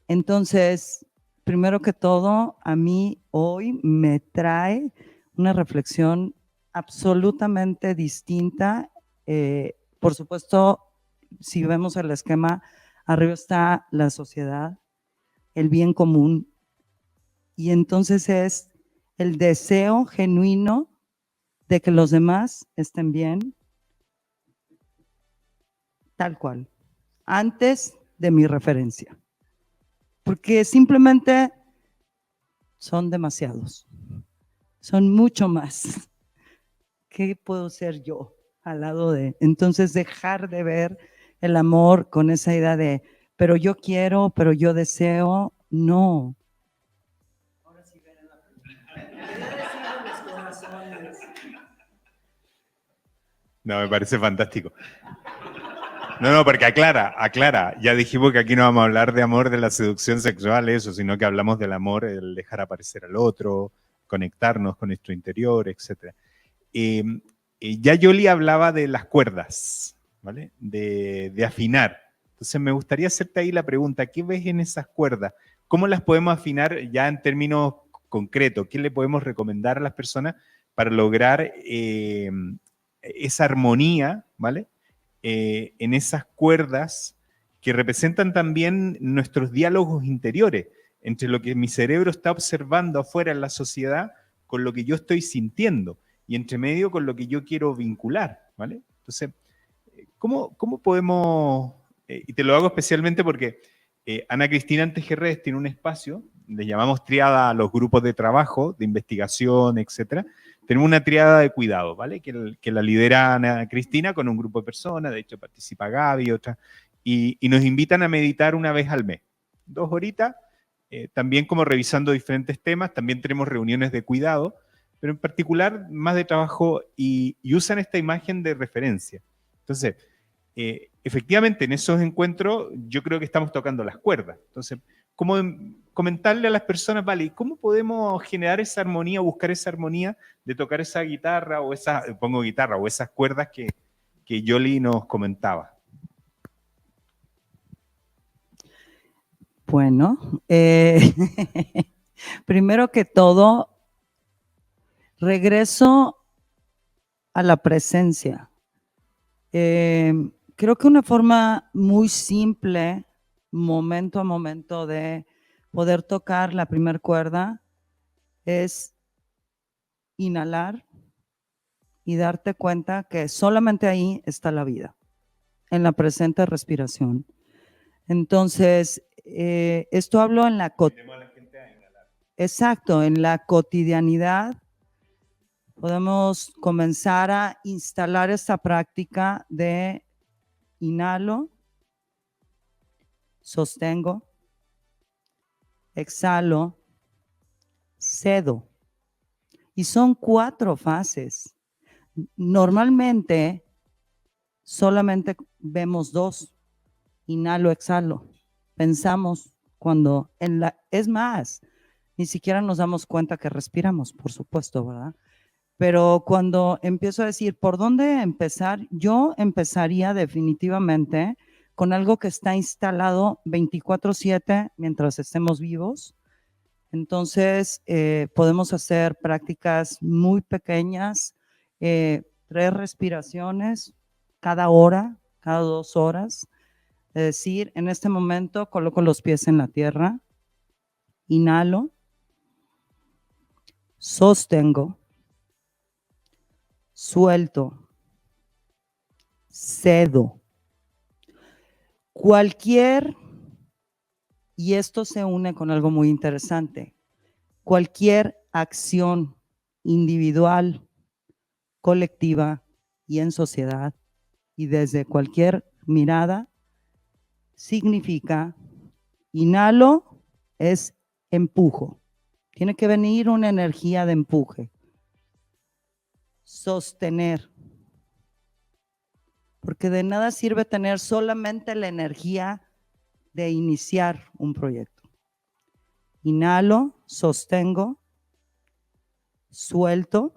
Entonces, primero que todo, a mí hoy me trae una reflexión absolutamente distinta. Por supuesto, si vemos el esquema, arriba está la sociedad, el bien común, y entonces es el deseo genuino de que los demás estén bien, tal cual, antes de mi referencia, porque simplemente son demasiados, son mucho más. ¿Qué puedo ser yo al lado de? Entonces dejar de ver el amor con esa idea de, pero yo quiero, pero yo deseo, no. Ahora sí ven la No, me parece fantástico. No, porque aclara. Ya dijimos que aquí no vamos a hablar de amor, de la seducción sexual, eso, sino que hablamos del amor, el dejar aparecer al otro, conectarnos con nuestro interior, etc. Ya Yoli hablaba de las cuerdas, ¿vale? De afinar. Entonces me gustaría hacerte ahí la pregunta, ¿qué ves en esas cuerdas? ¿Cómo las podemos afinar ya en términos concretos? ¿Qué le podemos recomendar a las personas para lograr esa armonía, ¿vale? En esas cuerdas que representan también nuestros diálogos interiores, entre lo que mi cerebro está observando afuera en la sociedad con lo que yo estoy sintiendo y entre medio con lo que yo quiero vincular, ¿vale? Entonces, ¿cómo podemos, y te lo hago especialmente porque Ana Cristina Antejerres tiene un espacio, le llamamos triada a los grupos de trabajo, de investigación, etcétera. Tenemos una triada de cuidado, ¿vale? Que la lidera Ana Cristina con un grupo de personas, de hecho participa Gaby, otra, y nos invitan a meditar una vez al mes, 2 horitas, también como revisando diferentes temas, también tenemos reuniones de cuidado, pero en particular más de trabajo y usan esta imagen de referencia. Entonces, efectivamente en esos encuentros yo creo que estamos tocando las cuerdas. Entonces, ¿cómo comentarle a las personas, vale, cómo podemos generar esa armonía, buscar esa armonía de tocar esa guitarra o o esas cuerdas que Yoli nos comentaba? Bueno, primero que todo, regreso a la presencia. Creo que una forma muy simple, momento a momento, de poder tocar la primera cuerda es inhalar y darte cuenta que solamente ahí está la vida, en la presente respiración. Entonces, esto hablo en la exacto, en la cotidianidad. Podemos comenzar a instalar esta práctica de inhalo, sostengo, exhalo, cedo. Y son 4 fases. Normalmente solamente vemos 2. Inhalo, exhalo. Pensamos cuando es más, ni siquiera nos damos cuenta que respiramos, por supuesto, ¿verdad? Pero cuando empiezo a decir, ¿por dónde empezar? Yo empezaría definitivamente con algo que está instalado 24/7 mientras estemos vivos. Entonces, podemos hacer prácticas muy pequeñas, 3 respiraciones cada hora, cada 2 horas. Es decir, en este momento coloco los pies en la tierra, inhalo, sostengo, suelto, cedo. Y esto se une con algo muy interesante, cualquier acción individual, colectiva y en sociedad, y desde cualquier mirada, significa inhalo es empujo. Tiene que venir una energía de empuje. Sostener. Porque de nada sirve tener solamente la energía de iniciar un proyecto. Inhalo, sostengo, suelto,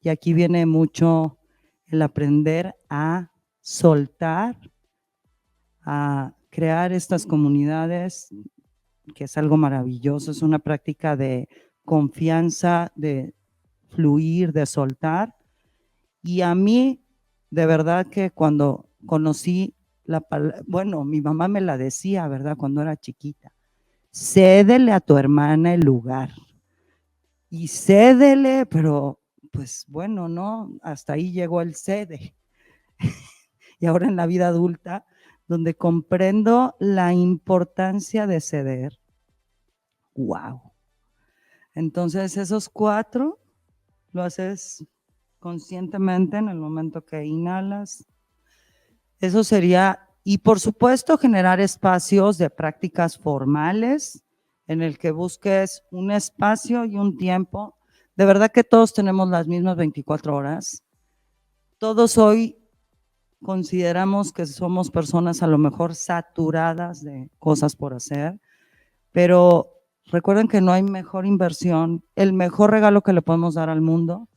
y aquí viene mucho el aprender a soltar, a crear estas comunidades, que es algo maravilloso, es una práctica de confianza, de fluir, de soltar, Y a mí, de verdad que cuando conocí la palabra, bueno, mi mamá me la decía, ¿verdad? Cuando era chiquita, cédele a tu hermana el lugar. Y cédele, pero pues bueno, ¿no? Hasta ahí llegó el cede. Y ahora en la vida adulta, donde comprendo la importancia de ceder. ¡Wow! Entonces, esos 4 lo haces conscientemente en el momento que inhalas. Eso sería, y por supuesto, generar espacios de prácticas formales en el que busques un espacio y un tiempo. De verdad que todos tenemos las mismas 24 horas. Todos hoy consideramos que somos personas a lo mejor saturadas de cosas por hacer, pero recuerden que no hay mejor inversión. El mejor regalo que le podemos dar al mundo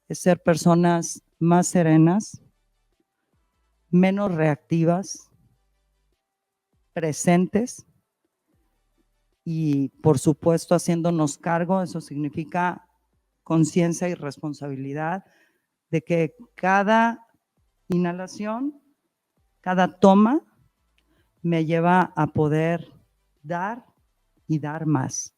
es ser personas más serenas, menos reactivas, presentes y, por supuesto, haciéndonos cargo. Eso significa conciencia y responsabilidad de que cada inhalación, cada toma me lleva a poder dar y dar más.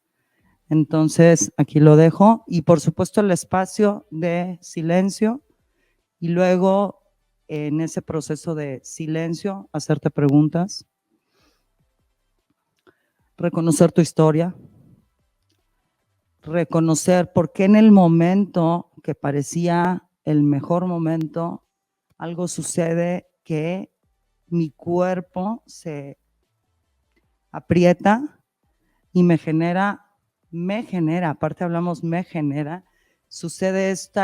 Entonces, aquí lo dejo. Y por supuesto el espacio de silencio y luego en ese proceso de silencio hacerte preguntas, reconocer tu historia, reconocer por qué en el momento que parecía el mejor momento, algo sucede que mi cuerpo se aprieta y me genera, aparte hablamos me genera, sucede este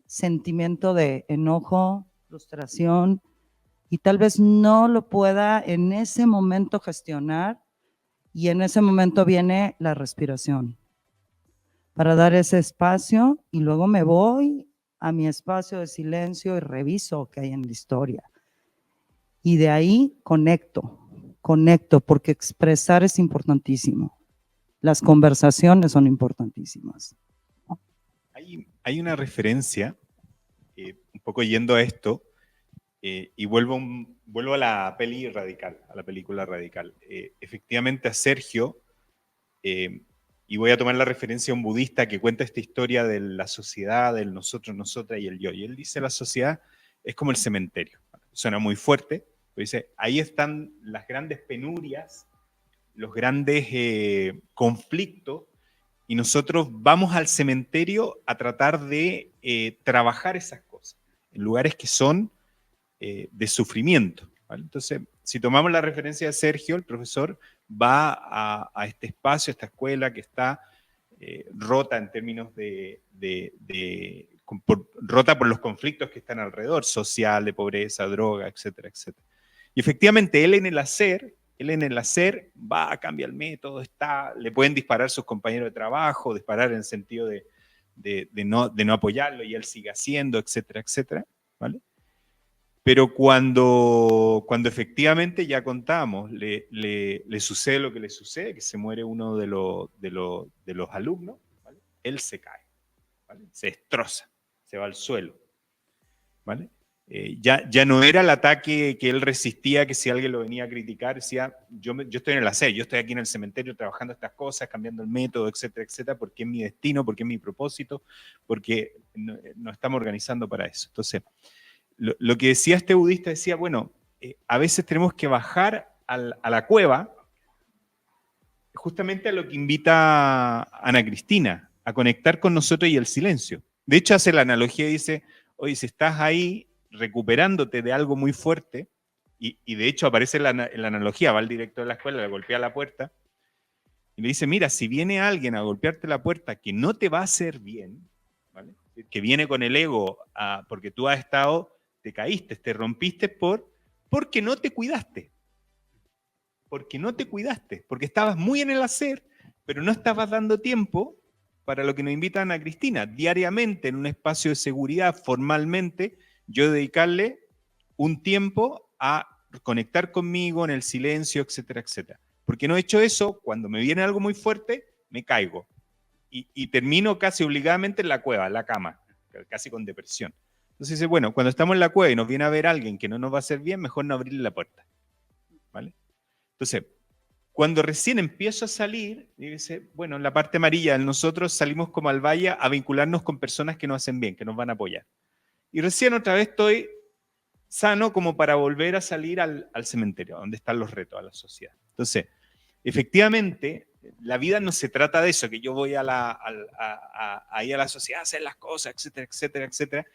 sentimiento de enojo, frustración, y tal vez no lo pueda en ese momento gestionar, y en ese momento viene la respiración para dar ese espacio, y luego me voy a mi espacio de silencio y reviso qué hay en la historia. Y de ahí conecto, porque expresar es importantísimo. Las conversaciones son importantísimas. Hay una referencia, un poco yendo a esto, y vuelvo a la peli Radical, a la película Radical. Efectivamente a Sergio, y voy a tomar la referencia a un budista que cuenta esta historia de la sociedad, del nosotros, nosotras y el yo. Y él dice la sociedad es como el cementerio. Suena muy fuerte, pero dice, ahí están las grandes penurias, los grandes conflictos, y nosotros vamos al cementerio a tratar de trabajar esas cosas, en lugares que son de sufrimiento, ¿vale? Entonces, si tomamos la referencia de Sergio, el profesor va a este espacio, a esta escuela que está rota en términos rota por los conflictos que están alrededor, social, de pobreza, droga, etcétera, etcétera. Y efectivamente, él en el hacer va, cambia el método, le pueden disparar sus compañeros de trabajo, disparar en el sentido de no apoyarlo, y él sigue haciendo, etcétera, etcétera, ¿vale? Pero cuando efectivamente, ya contamos, le sucede lo que le sucede, que se muere uno de los alumnos, ¿vale? Él se cae, ¿vale? Se destroza, se va al suelo, ¿vale? Ya no era el ataque que él resistía, que si alguien lo venía a criticar, decía, yo estoy en el hacer, yo estoy aquí en el cementerio trabajando estas cosas, cambiando el método, etcétera, etcétera, porque es mi destino, porque es mi propósito, porque nos estamos organizando para eso. Entonces, lo que decía este budista, decía, bueno, a veces tenemos que bajar a la cueva, justamente a lo que invita Ana Cristina, a conectar con nosotros y el silencio. De hecho, hace la analogía y dice, oye, si estás ahí recuperándote de algo muy fuerte, y de hecho aparece la analogía, va al director de la escuela, le golpea la puerta, y le dice, mira, si viene alguien a golpearte la puerta que no te va a hacer bien, ¿vale? Que viene con el ego, porque tú has estado, te caíste, te rompiste porque no te cuidaste. Porque no te cuidaste, porque estabas muy en el hacer, pero no estabas dando tiempo para lo que nos invita Ana Cristina, diariamente en un espacio de seguridad, formalmente, yo dedicarle un tiempo a conectar conmigo en el silencio, etcétera, etcétera. Porque no he hecho eso, cuando me viene algo muy fuerte, me caigo. Y termino casi obligadamente en la cueva, en la cama, casi con depresión. Entonces dice, bueno, cuando estamos en la cueva y nos viene a ver alguien que no nos va a hacer bien, mejor no abrirle la puerta. ¿Vale? Entonces, cuando recién empiezo a salir, dice, bueno, en la parte amarilla, nosotros salimos como al valle a vincularnos con personas que nos hacen bien, que nos van a apoyar. Y recién otra vez estoy sano como para volver a salir al cementerio, donde están los retos, a la sociedad. Entonces, efectivamente, la vida no se trata de eso, que yo voy ahí a la sociedad a hacer las cosas, etcétera, etcétera, etcétera,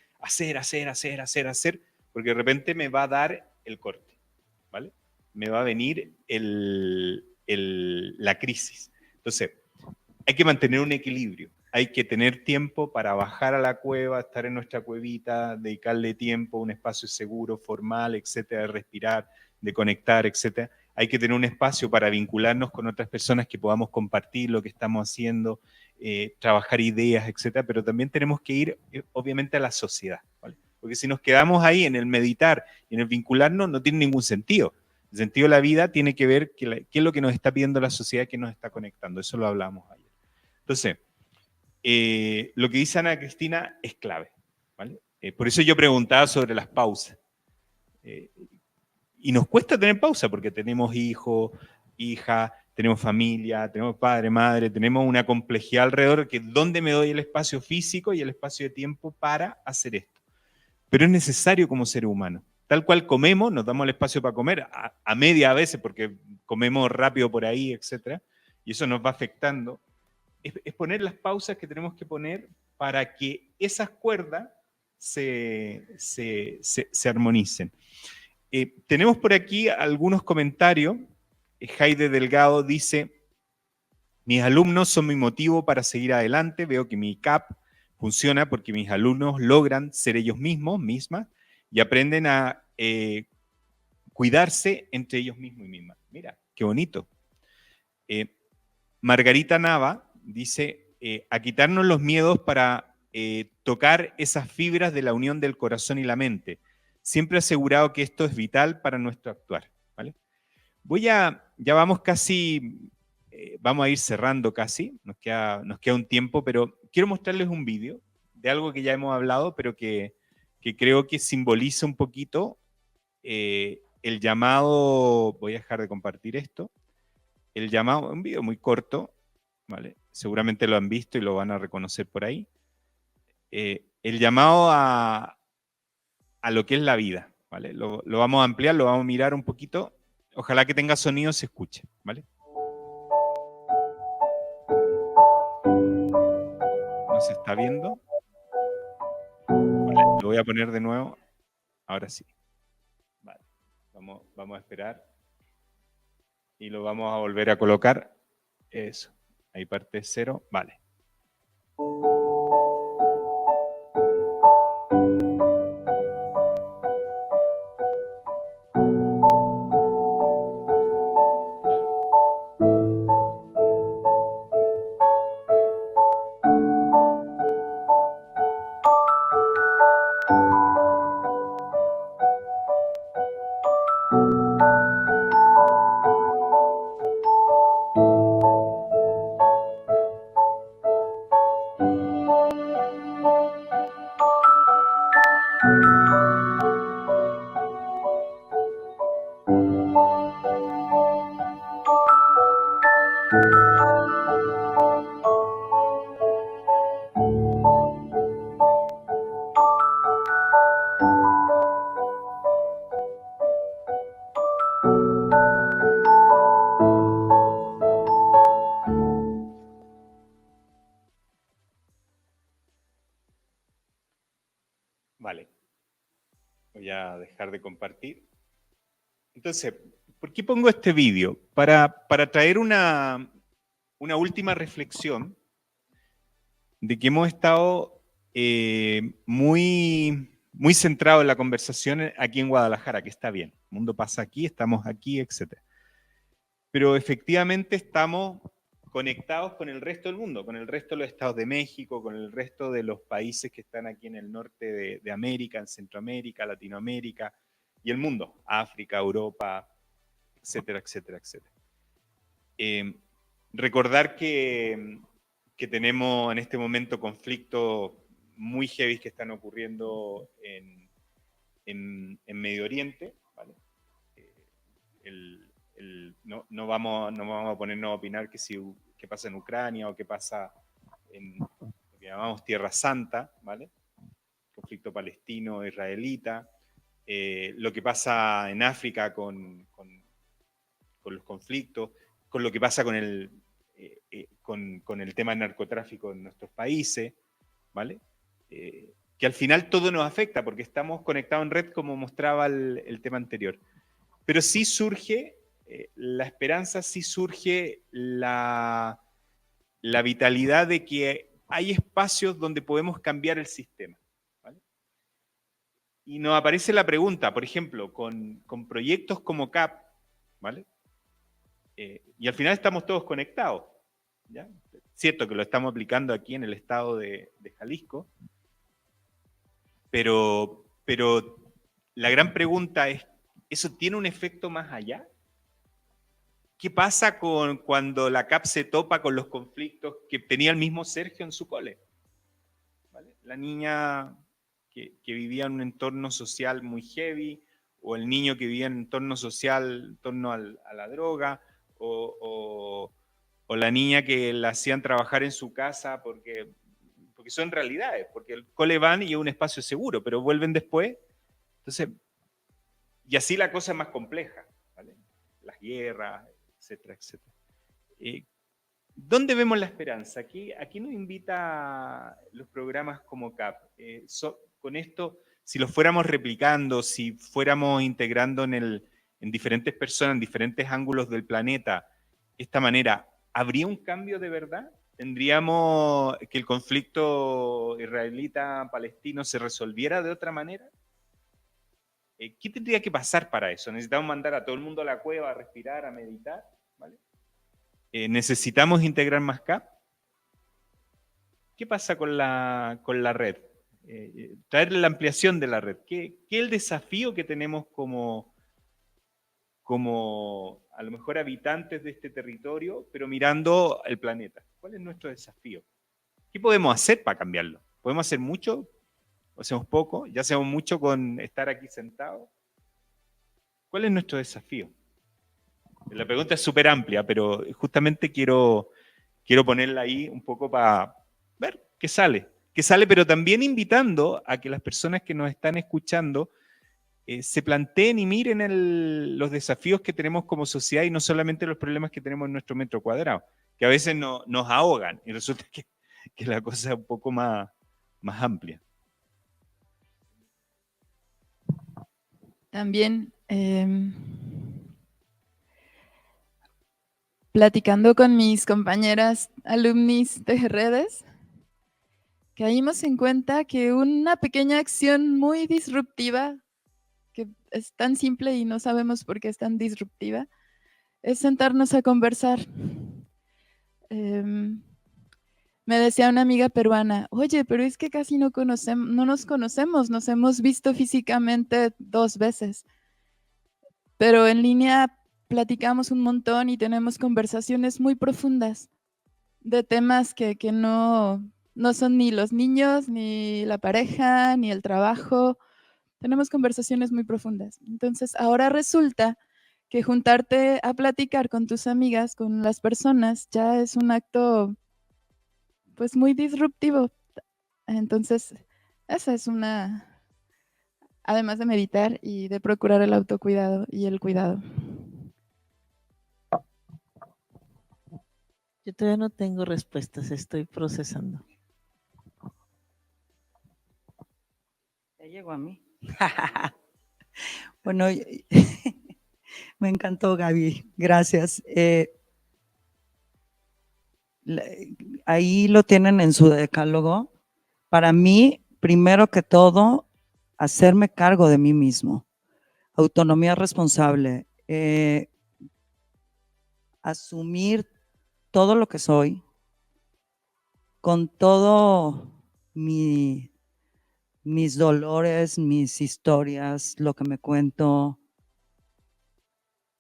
hacer, porque de repente me va a dar el corte, ¿vale? Me va a venir la crisis. Entonces, hay que mantener un equilibrio. Hay que tener tiempo para bajar a la cueva, estar en nuestra cuevita, dedicarle tiempo, un espacio seguro, formal, etcétera, de respirar, de conectar, etcétera. Hay que tener un espacio para vincularnos con otras personas que podamos compartir lo que estamos haciendo, trabajar ideas, etcétera, pero también tenemos que ir, obviamente, a la sociedad, ¿vale? Porque si nos quedamos ahí en el meditar y en el vincularnos, no tiene ningún sentido. El sentido de la vida tiene que ver qué es lo que nos está pidiendo la sociedad, que nos está conectando. Eso lo hablábamos ayer. Entonces, lo que dice Ana Cristina es clave, ¿vale? Por eso yo preguntaba sobre las pausas. Y nos cuesta tener pausa porque tenemos hijos, hija, tenemos familia, tenemos padre, madre, tenemos una complejidad alrededor que dónde me doy el espacio físico y el espacio de tiempo para hacer esto. Pero es necesario como ser humano. Tal cual comemos, nos damos el espacio para comer, a media a veces porque comemos rápido por ahí, etc. Y eso nos va afectando. Es poner las pausas que tenemos que poner para que esas cuerdas se armonicen. Tenemos por aquí algunos comentarios. Jaide Delgado dice, mis alumnos son mi motivo para seguir adelante, veo que mi CAP funciona porque mis alumnos logran ser ellos mismas, y aprenden a cuidarse entre ellos mismos y mismas. Mira, qué bonito. Margarita Nava dice, a quitarnos los miedos para tocar esas fibras de la unión del corazón y la mente. Siempre he asegurado que esto es vital para nuestro actuar, ¿vale? Ya vamos casi, vamos a ir cerrando casi, nos queda un tiempo, pero quiero mostrarles un vídeo de algo que ya hemos hablado, pero que creo que simboliza un poquito el llamado, voy a dejar de compartir esto, el llamado, un video muy corto, ¿vale? Seguramente lo han visto y lo van a reconocer por ahí. El llamado a lo que es la vida, ¿vale? Lo vamos a ampliar, lo vamos a mirar un poquito. Ojalá que tenga sonido, se escuche, ¿vale? ¿No se está viendo? Vale, lo voy a poner de nuevo. Ahora sí. Vale. Vamos a esperar. Y lo vamos a volver a colocar. Eso. Ahí parte 0. Vale. Vale. Voy a dejar de compartir. Entonces, ¿por qué pongo este vídeo? Para traer una última reflexión de que hemos estado muy centrados en la conversación aquí en Guadalajara, que está bien. El mundo pasa aquí, estamos aquí, etc. Pero efectivamente estamos conectados con el resto del mundo, con el resto de los estados de México, con el resto de los países que están aquí en el norte de América, en Centroamérica, Latinoamérica y el mundo, África, Europa, etcétera, etcétera, etcétera. Recordar que tenemos en este momento conflictos muy heavy que están ocurriendo en Medio Oriente, ¿vale? No vamos a ponernos a opinar qué pasa en Ucrania o qué pasa en lo que llamamos Tierra Santa, ¿vale? Conflicto palestino-israelita, lo que pasa en África con los conflictos, con lo que pasa con el tema del narcotráfico en nuestros países, ¿vale? Que al final todo nos afecta porque estamos conectados en red como mostraba el tema anterior. Pero sí surge la esperanza, sí surge la vitalidad de que hay espacios donde podemos cambiar el sistema, ¿vale? Y nos aparece la pregunta, por ejemplo, con proyectos como CAP, ¿vale? Y al final estamos todos conectados, ¿ya? Cierto que lo estamos aplicando aquí en el estado de Jalisco, pero la gran pregunta es, ¿eso tiene un efecto más allá? ¿Qué pasa cuando la CAP se topa con los conflictos que tenía el mismo Sergio en su cole? ¿Vale? La niña que vivía en un entorno social muy heavy, o el niño que vivía en un entorno social en torno a la droga, o la niña que la hacían trabajar en su casa porque son realidades, porque el cole van y es un espacio seguro, pero vuelven después. Entonces, y así la cosa es más compleja, ¿vale? Las guerras, etcétera, etcétera. ¿Dónde vemos la esperanza? Aquí nos invita los programas como CAP. Con esto, si los fuéramos replicando, si fuéramos integrando en diferentes personas, en diferentes ángulos del planeta, de esta manera, ¿habría un cambio de verdad? ¿Tendríamos que el conflicto israelita-palestino se resolviera de otra manera? ¿Qué tendría que pasar para eso? ¿Necesitamos mandar a todo el mundo a la cueva a respirar, a meditar? ¿Vale? ¿Necesitamos integrar más CAP? ¿Qué pasa con la red? Traer la ampliación de la red. ¿Qué es el desafío que tenemos como a lo mejor habitantes de este territorio, pero mirando el planeta? ¿Cuál es nuestro desafío? ¿Qué podemos hacer para cambiarlo? ¿Podemos hacer mucho? ¿O hacemos poco? ¿Ya hacemos mucho con estar aquí sentados? ¿Cuál es nuestro desafío? La pregunta es súper amplia, pero justamente quiero ponerla ahí un poco para ver qué sale. Qué sale, pero también invitando a que las personas que nos están escuchando se planteen y miren los desafíos que tenemos como sociedad y no solamente los problemas que tenemos en nuestro metro cuadrado, que a veces nos ahogan y resulta que la cosa es un poco más amplia. También platicando con mis compañeras alumnis de redes, caímos en cuenta que una pequeña acción muy disruptiva, que es tan simple y no sabemos por qué es tan disruptiva, es sentarnos a conversar. Me decía una amiga peruana, oye, pero es que casi no nos conocemos, nos hemos visto físicamente 2 veces, pero en línea platicamos un montón y tenemos conversaciones muy profundas de temas que no son ni los niños, ni la pareja, ni el trabajo. Tenemos conversaciones muy profundas. Entonces, ahora resulta que juntarte a platicar con tus amigas, con las personas, ya es un acto pues muy disruptivo. Entonces, esa es una, además de meditar y de procurar el autocuidado y el cuidado. Yo todavía no tengo respuestas, estoy procesando. Ya llegó a mí. Bueno, me encantó, Gaby. Gracias. Ahí lo tienen en su decálogo. Para mí, primero que todo, hacerme cargo de mí mismo. Autonomía responsable. Asumir todo lo que soy, con todo mis dolores, mis historias, lo que me cuento.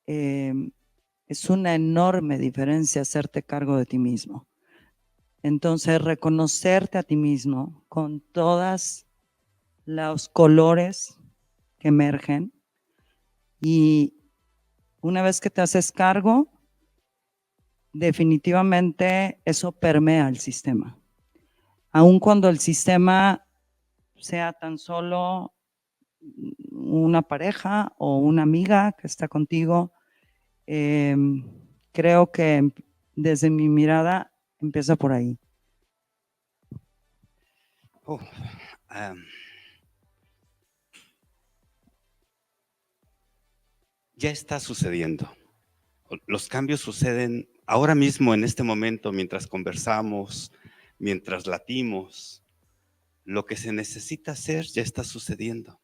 Es una enorme diferencia hacerte cargo de ti mismo. Entonces, reconocerte a ti mismo con todos los colores que emergen, y una vez que te haces cargo, definitivamente eso permea el sistema. Aun cuando el sistema sea tan solo una pareja o una amiga que está contigo, creo que desde mi mirada empieza por ahí. Ya está sucediendo. Los cambios suceden ahora mismo, en este momento, mientras conversamos, mientras latimos. Lo que se necesita hacer ya está sucediendo.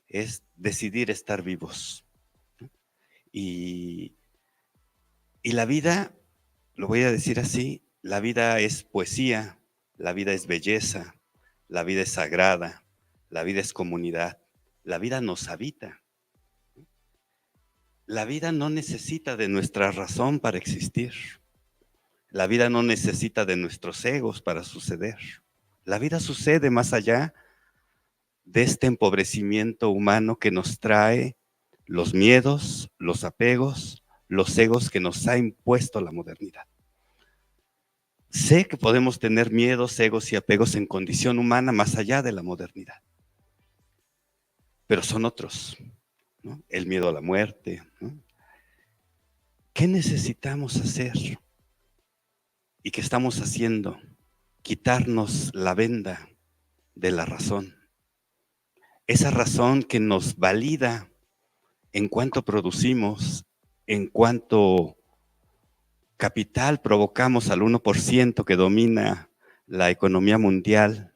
Es decidir estar vivos. Y la vida, lo voy a decir así, la vida es poesía, la vida es belleza, la vida es sagrada, la vida es comunidad, la vida nos habita. La vida no necesita de nuestra razón para existir. La vida no necesita de nuestros egos para suceder. La vida sucede más allá de este empobrecimiento humano que nos trae los miedos, los apegos, los egos que nos ha impuesto la modernidad. Sé que podemos tener miedos, egos y apegos en condición humana más allá de la modernidad, pero son otros, ¿no? El miedo a la muerte, ¿no? ¿Qué necesitamos hacer? ¿Y qué estamos haciendo? Quitarnos la venda de la razón. Esa razón que nos valida en cuanto producimos, en cuanto capital provocamos al 1% que domina la economía mundial.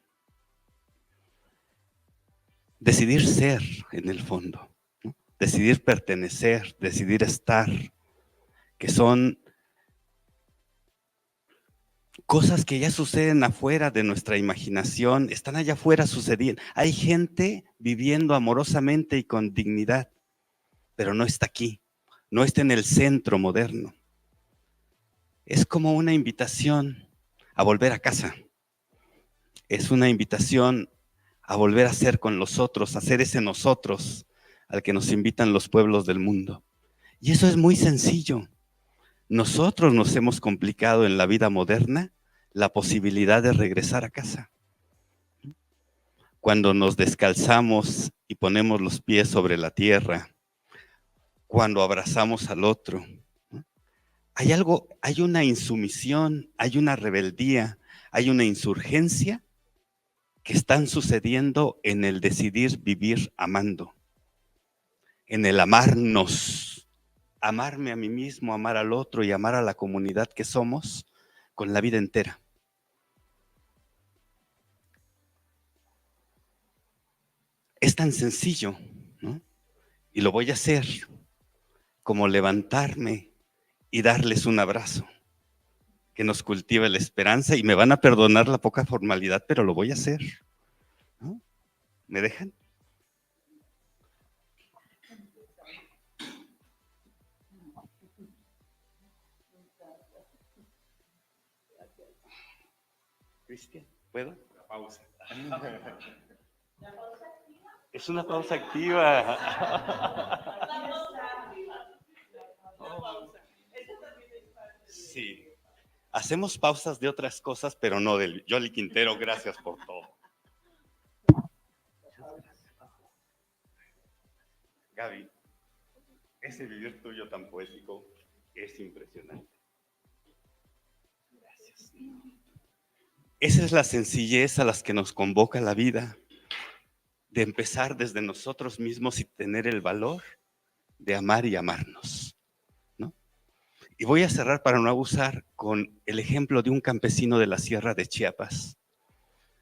Decidir ser, en el fondo, ¿no? Decidir pertenecer, decidir estar, que son cosas que ya suceden afuera de nuestra imaginación, están allá afuera sucediendo. Hay gente viviendo amorosamente y con dignidad, pero no está aquí, no está en el centro moderno. Es como una invitación a volver a casa. Es una invitación a volver a ser con los otros, a ser ese nosotros al que nos invitan los pueblos del mundo. Y eso es muy sencillo. Nosotros nos hemos complicado en la vida moderna la posibilidad de regresar a casa. Cuando nos descalzamos y ponemos los pies sobre la tierra, cuando abrazamos al otro, hay una insumisión, hay una rebeldía, hay una insurgencia que están sucediendo en el decidir vivir amando, en el amarnos, amarme a mí mismo, amar al otro y amar a la comunidad que somos con la vida entera. Es tan sencillo, ¿no? Y lo voy a hacer como levantarme y darles un abrazo que nos cultive la esperanza, y me van a perdonar la poca formalidad, pero lo voy a hacer, ¿no? ¿Me dejan? Cristian, ¿puedo? La pausa. Es una pausa activa. Sí. Hacemos pausas de otras cosas, pero no del Yoli Quintero. Gracias por todo. Gaby, ese vivir tuyo tan poético es impresionante. Gracias. Esa es la sencillez a las que nos convoca la vida, de empezar desde nosotros mismos y tener el valor de amar y amarnos, ¿no? Y voy a cerrar, para no abusar, con el ejemplo de un campesino de la Sierra de Chiapas,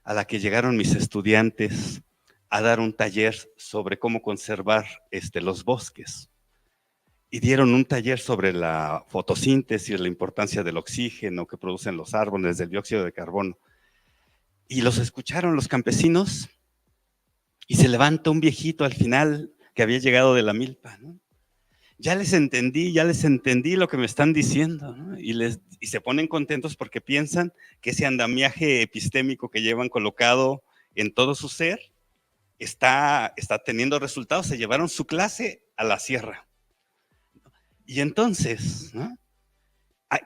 a la que llegaron mis estudiantes a dar un taller sobre cómo conservar los bosques. Y dieron un taller sobre la fotosíntesis, la importancia del oxígeno que producen los árboles, del dióxido de carbono. Y los escucharon los campesinos, y se levanta un viejito al final que había llegado de la milpa, ¿no? Ya les entendí lo que me están diciendo, ¿no? Y se ponen contentos porque piensan que ese andamiaje epistémico que llevan colocado en todo su ser está teniendo resultados. Se llevaron su clase a la sierra. Y entonces, ¿no?,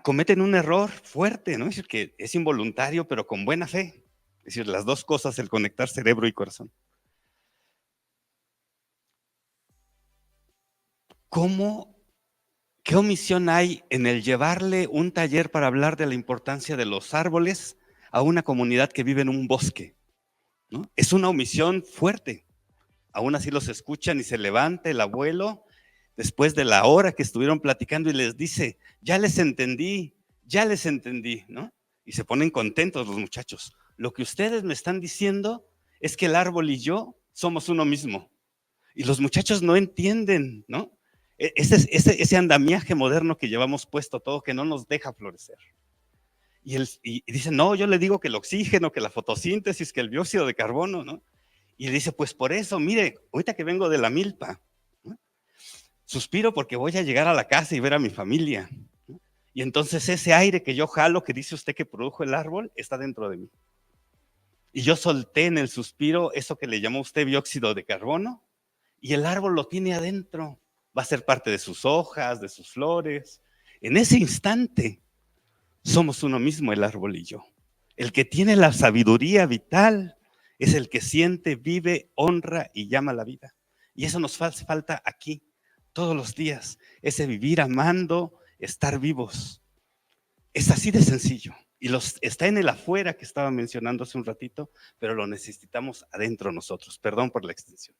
cometen un error fuerte, ¿no? Es decir, que es involuntario, pero con buena fe. Es decir, las dos cosas, el conectar cerebro y corazón. ¿Qué omisión hay en el llevarle un taller para hablar de la importancia de los árboles a una comunidad que vive en un bosque, ¿no? Es una omisión fuerte. Aún así los escuchan y se levanta el abuelo después de la hora que estuvieron platicando y les dice: ya les entendí, ¿no? Y se ponen contentos los muchachos. Lo que ustedes me están diciendo es que el árbol y yo somos uno mismo. Y los muchachos no entienden, ¿no?, ese andamiaje moderno que llevamos puesto todo, que no nos deja florecer. Y dicen: no, yo le digo que el oxígeno, que la fotosíntesis, que el dióxido de carbono, ¿no? Y le dice: pues por eso, mire, ahorita que vengo de la milpa, ¿no?, suspiro porque voy a llegar a la casa y ver a mi familia, ¿no? Y entonces ese aire que yo jalo, que dice usted que produjo el árbol, está dentro de mí. Y yo solté en el suspiro eso que le llamó usted dióxido de carbono, y el árbol lo tiene adentro. Va a ser parte de sus hojas, de sus flores. En ese instante somos uno mismo, el árbol y yo. El que tiene la sabiduría vital es el que siente, vive, honra y llama la vida. Y eso nos hace falta aquí, todos los días. Ese vivir amando, estar vivos. Es así de sencillo. Y está en el afuera que estaba mencionando hace un ratito, pero lo necesitamos adentro nosotros. Perdón por la extensión.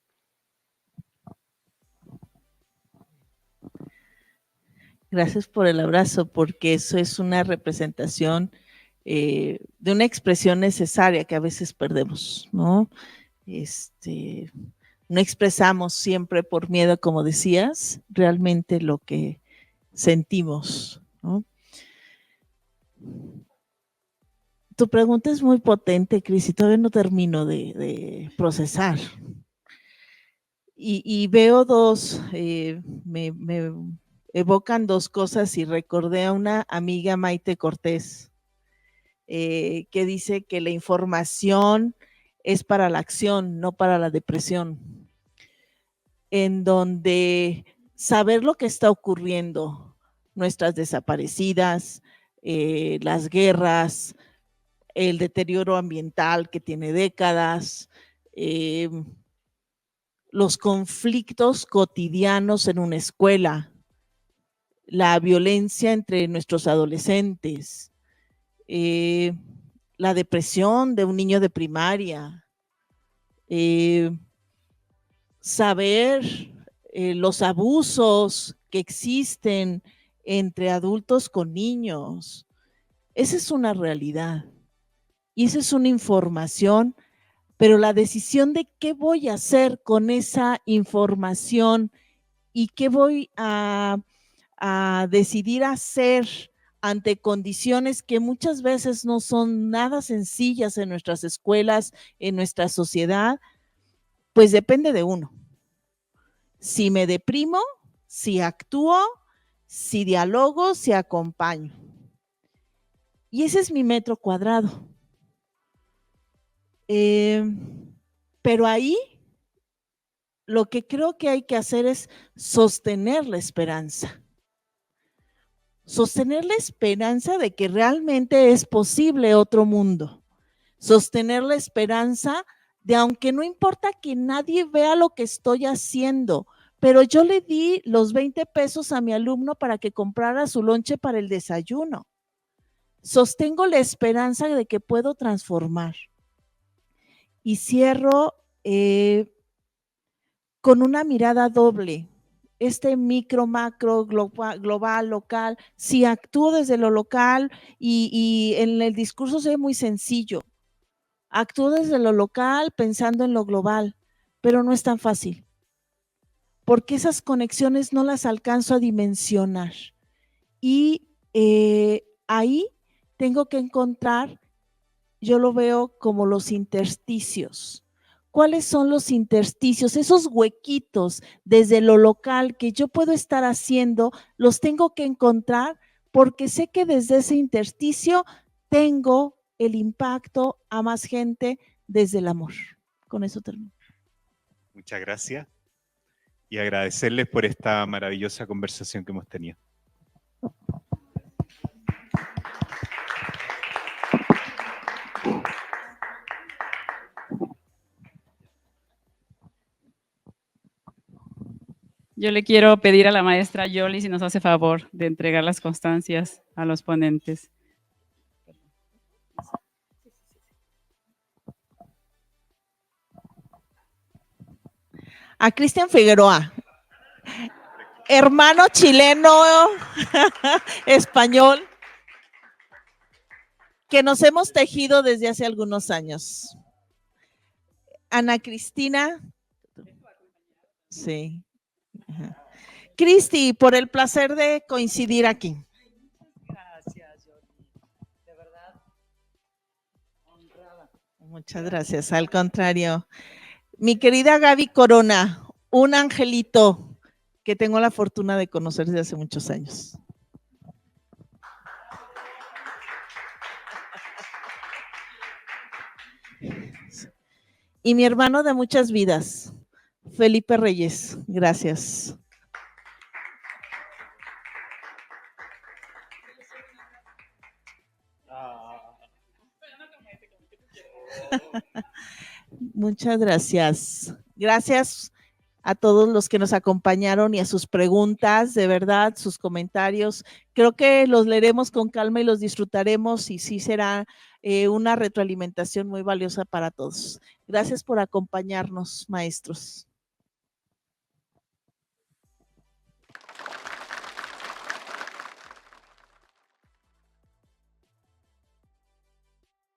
Gracias por el abrazo, porque eso es una representación de una expresión necesaria que a veces perdemos, ¿no? No expresamos siempre por miedo, como decías, realmente lo que sentimos, ¿no? Tu pregunta es muy potente, Cris, y todavía no termino de procesar. Y veo dos, me evocan dos cosas, y recordé a una amiga, Maite Cortés, que dice que la información es para la acción, no para la depresión, en donde saber lo que está ocurriendo, nuestras desaparecidas, las guerras, el deterioro ambiental que tiene décadas, los conflictos cotidianos en una escuela, la violencia entre nuestros adolescentes, la depresión de un niño de primaria, saber los abusos que existen entre adultos con niños. Esa es una realidad y esa es una información, pero la decisión de qué voy a hacer con esa información y qué voy a decidir hacer ante condiciones que muchas veces no son nada sencillas en nuestras escuelas, en nuestra sociedad, pues depende de uno. Si me deprimo, si actúo, si dialogo, si acompaño. Y ese es mi metro cuadrado. Pero ahí lo que creo que hay que hacer es sostener la esperanza. Sostener la esperanza de que realmente es posible otro mundo. Sostener la esperanza de, aunque no importa que nadie vea lo que estoy haciendo, pero yo le di los 20 pesos a mi alumno para que comprara su lonche para el desayuno. Sostengo la esperanza de que puedo transformar. Y cierro con una mirada doble. Micro, macro, global, local, si actúo desde lo local y en el discurso se ve muy sencillo, actúo desde lo local pensando en lo global, pero no es tan fácil, porque esas conexiones no las alcanzo a dimensionar y ahí tengo que encontrar, yo lo veo como los intersticios. ¿Cuáles son los intersticios? Esos huequitos desde lo local que yo puedo estar haciendo, los tengo que encontrar porque sé que desde ese intersticio tengo el impacto a más gente desde el amor. Con eso termino. Muchas gracias y agradecerles por esta maravillosa conversación que hemos tenido. Yo le quiero pedir a la maestra Yoli si nos hace favor de entregar las constancias a los ponentes. A Cristian Figueroa, hermano chileno, español, que nos hemos tejido desde hace algunos años. Ana Cristina. Sí. Ajá. Cristi, por el placer de coincidir aquí. Gracias, Yoli. De verdad, honrada. Muchas gracias, al contrario. Mi querida Gaby Corona, un angelito que tengo la fortuna de conocer desde hace muchos años. Y mi hermano de muchas vidas, Felipe Reyes, gracias. Muchas gracias. Gracias a todos los que nos acompañaron y a sus preguntas, de verdad, sus comentarios. Creo que los leeremos con calma y los disfrutaremos y sí será una retroalimentación muy valiosa para todos. Gracias por acompañarnos, maestros.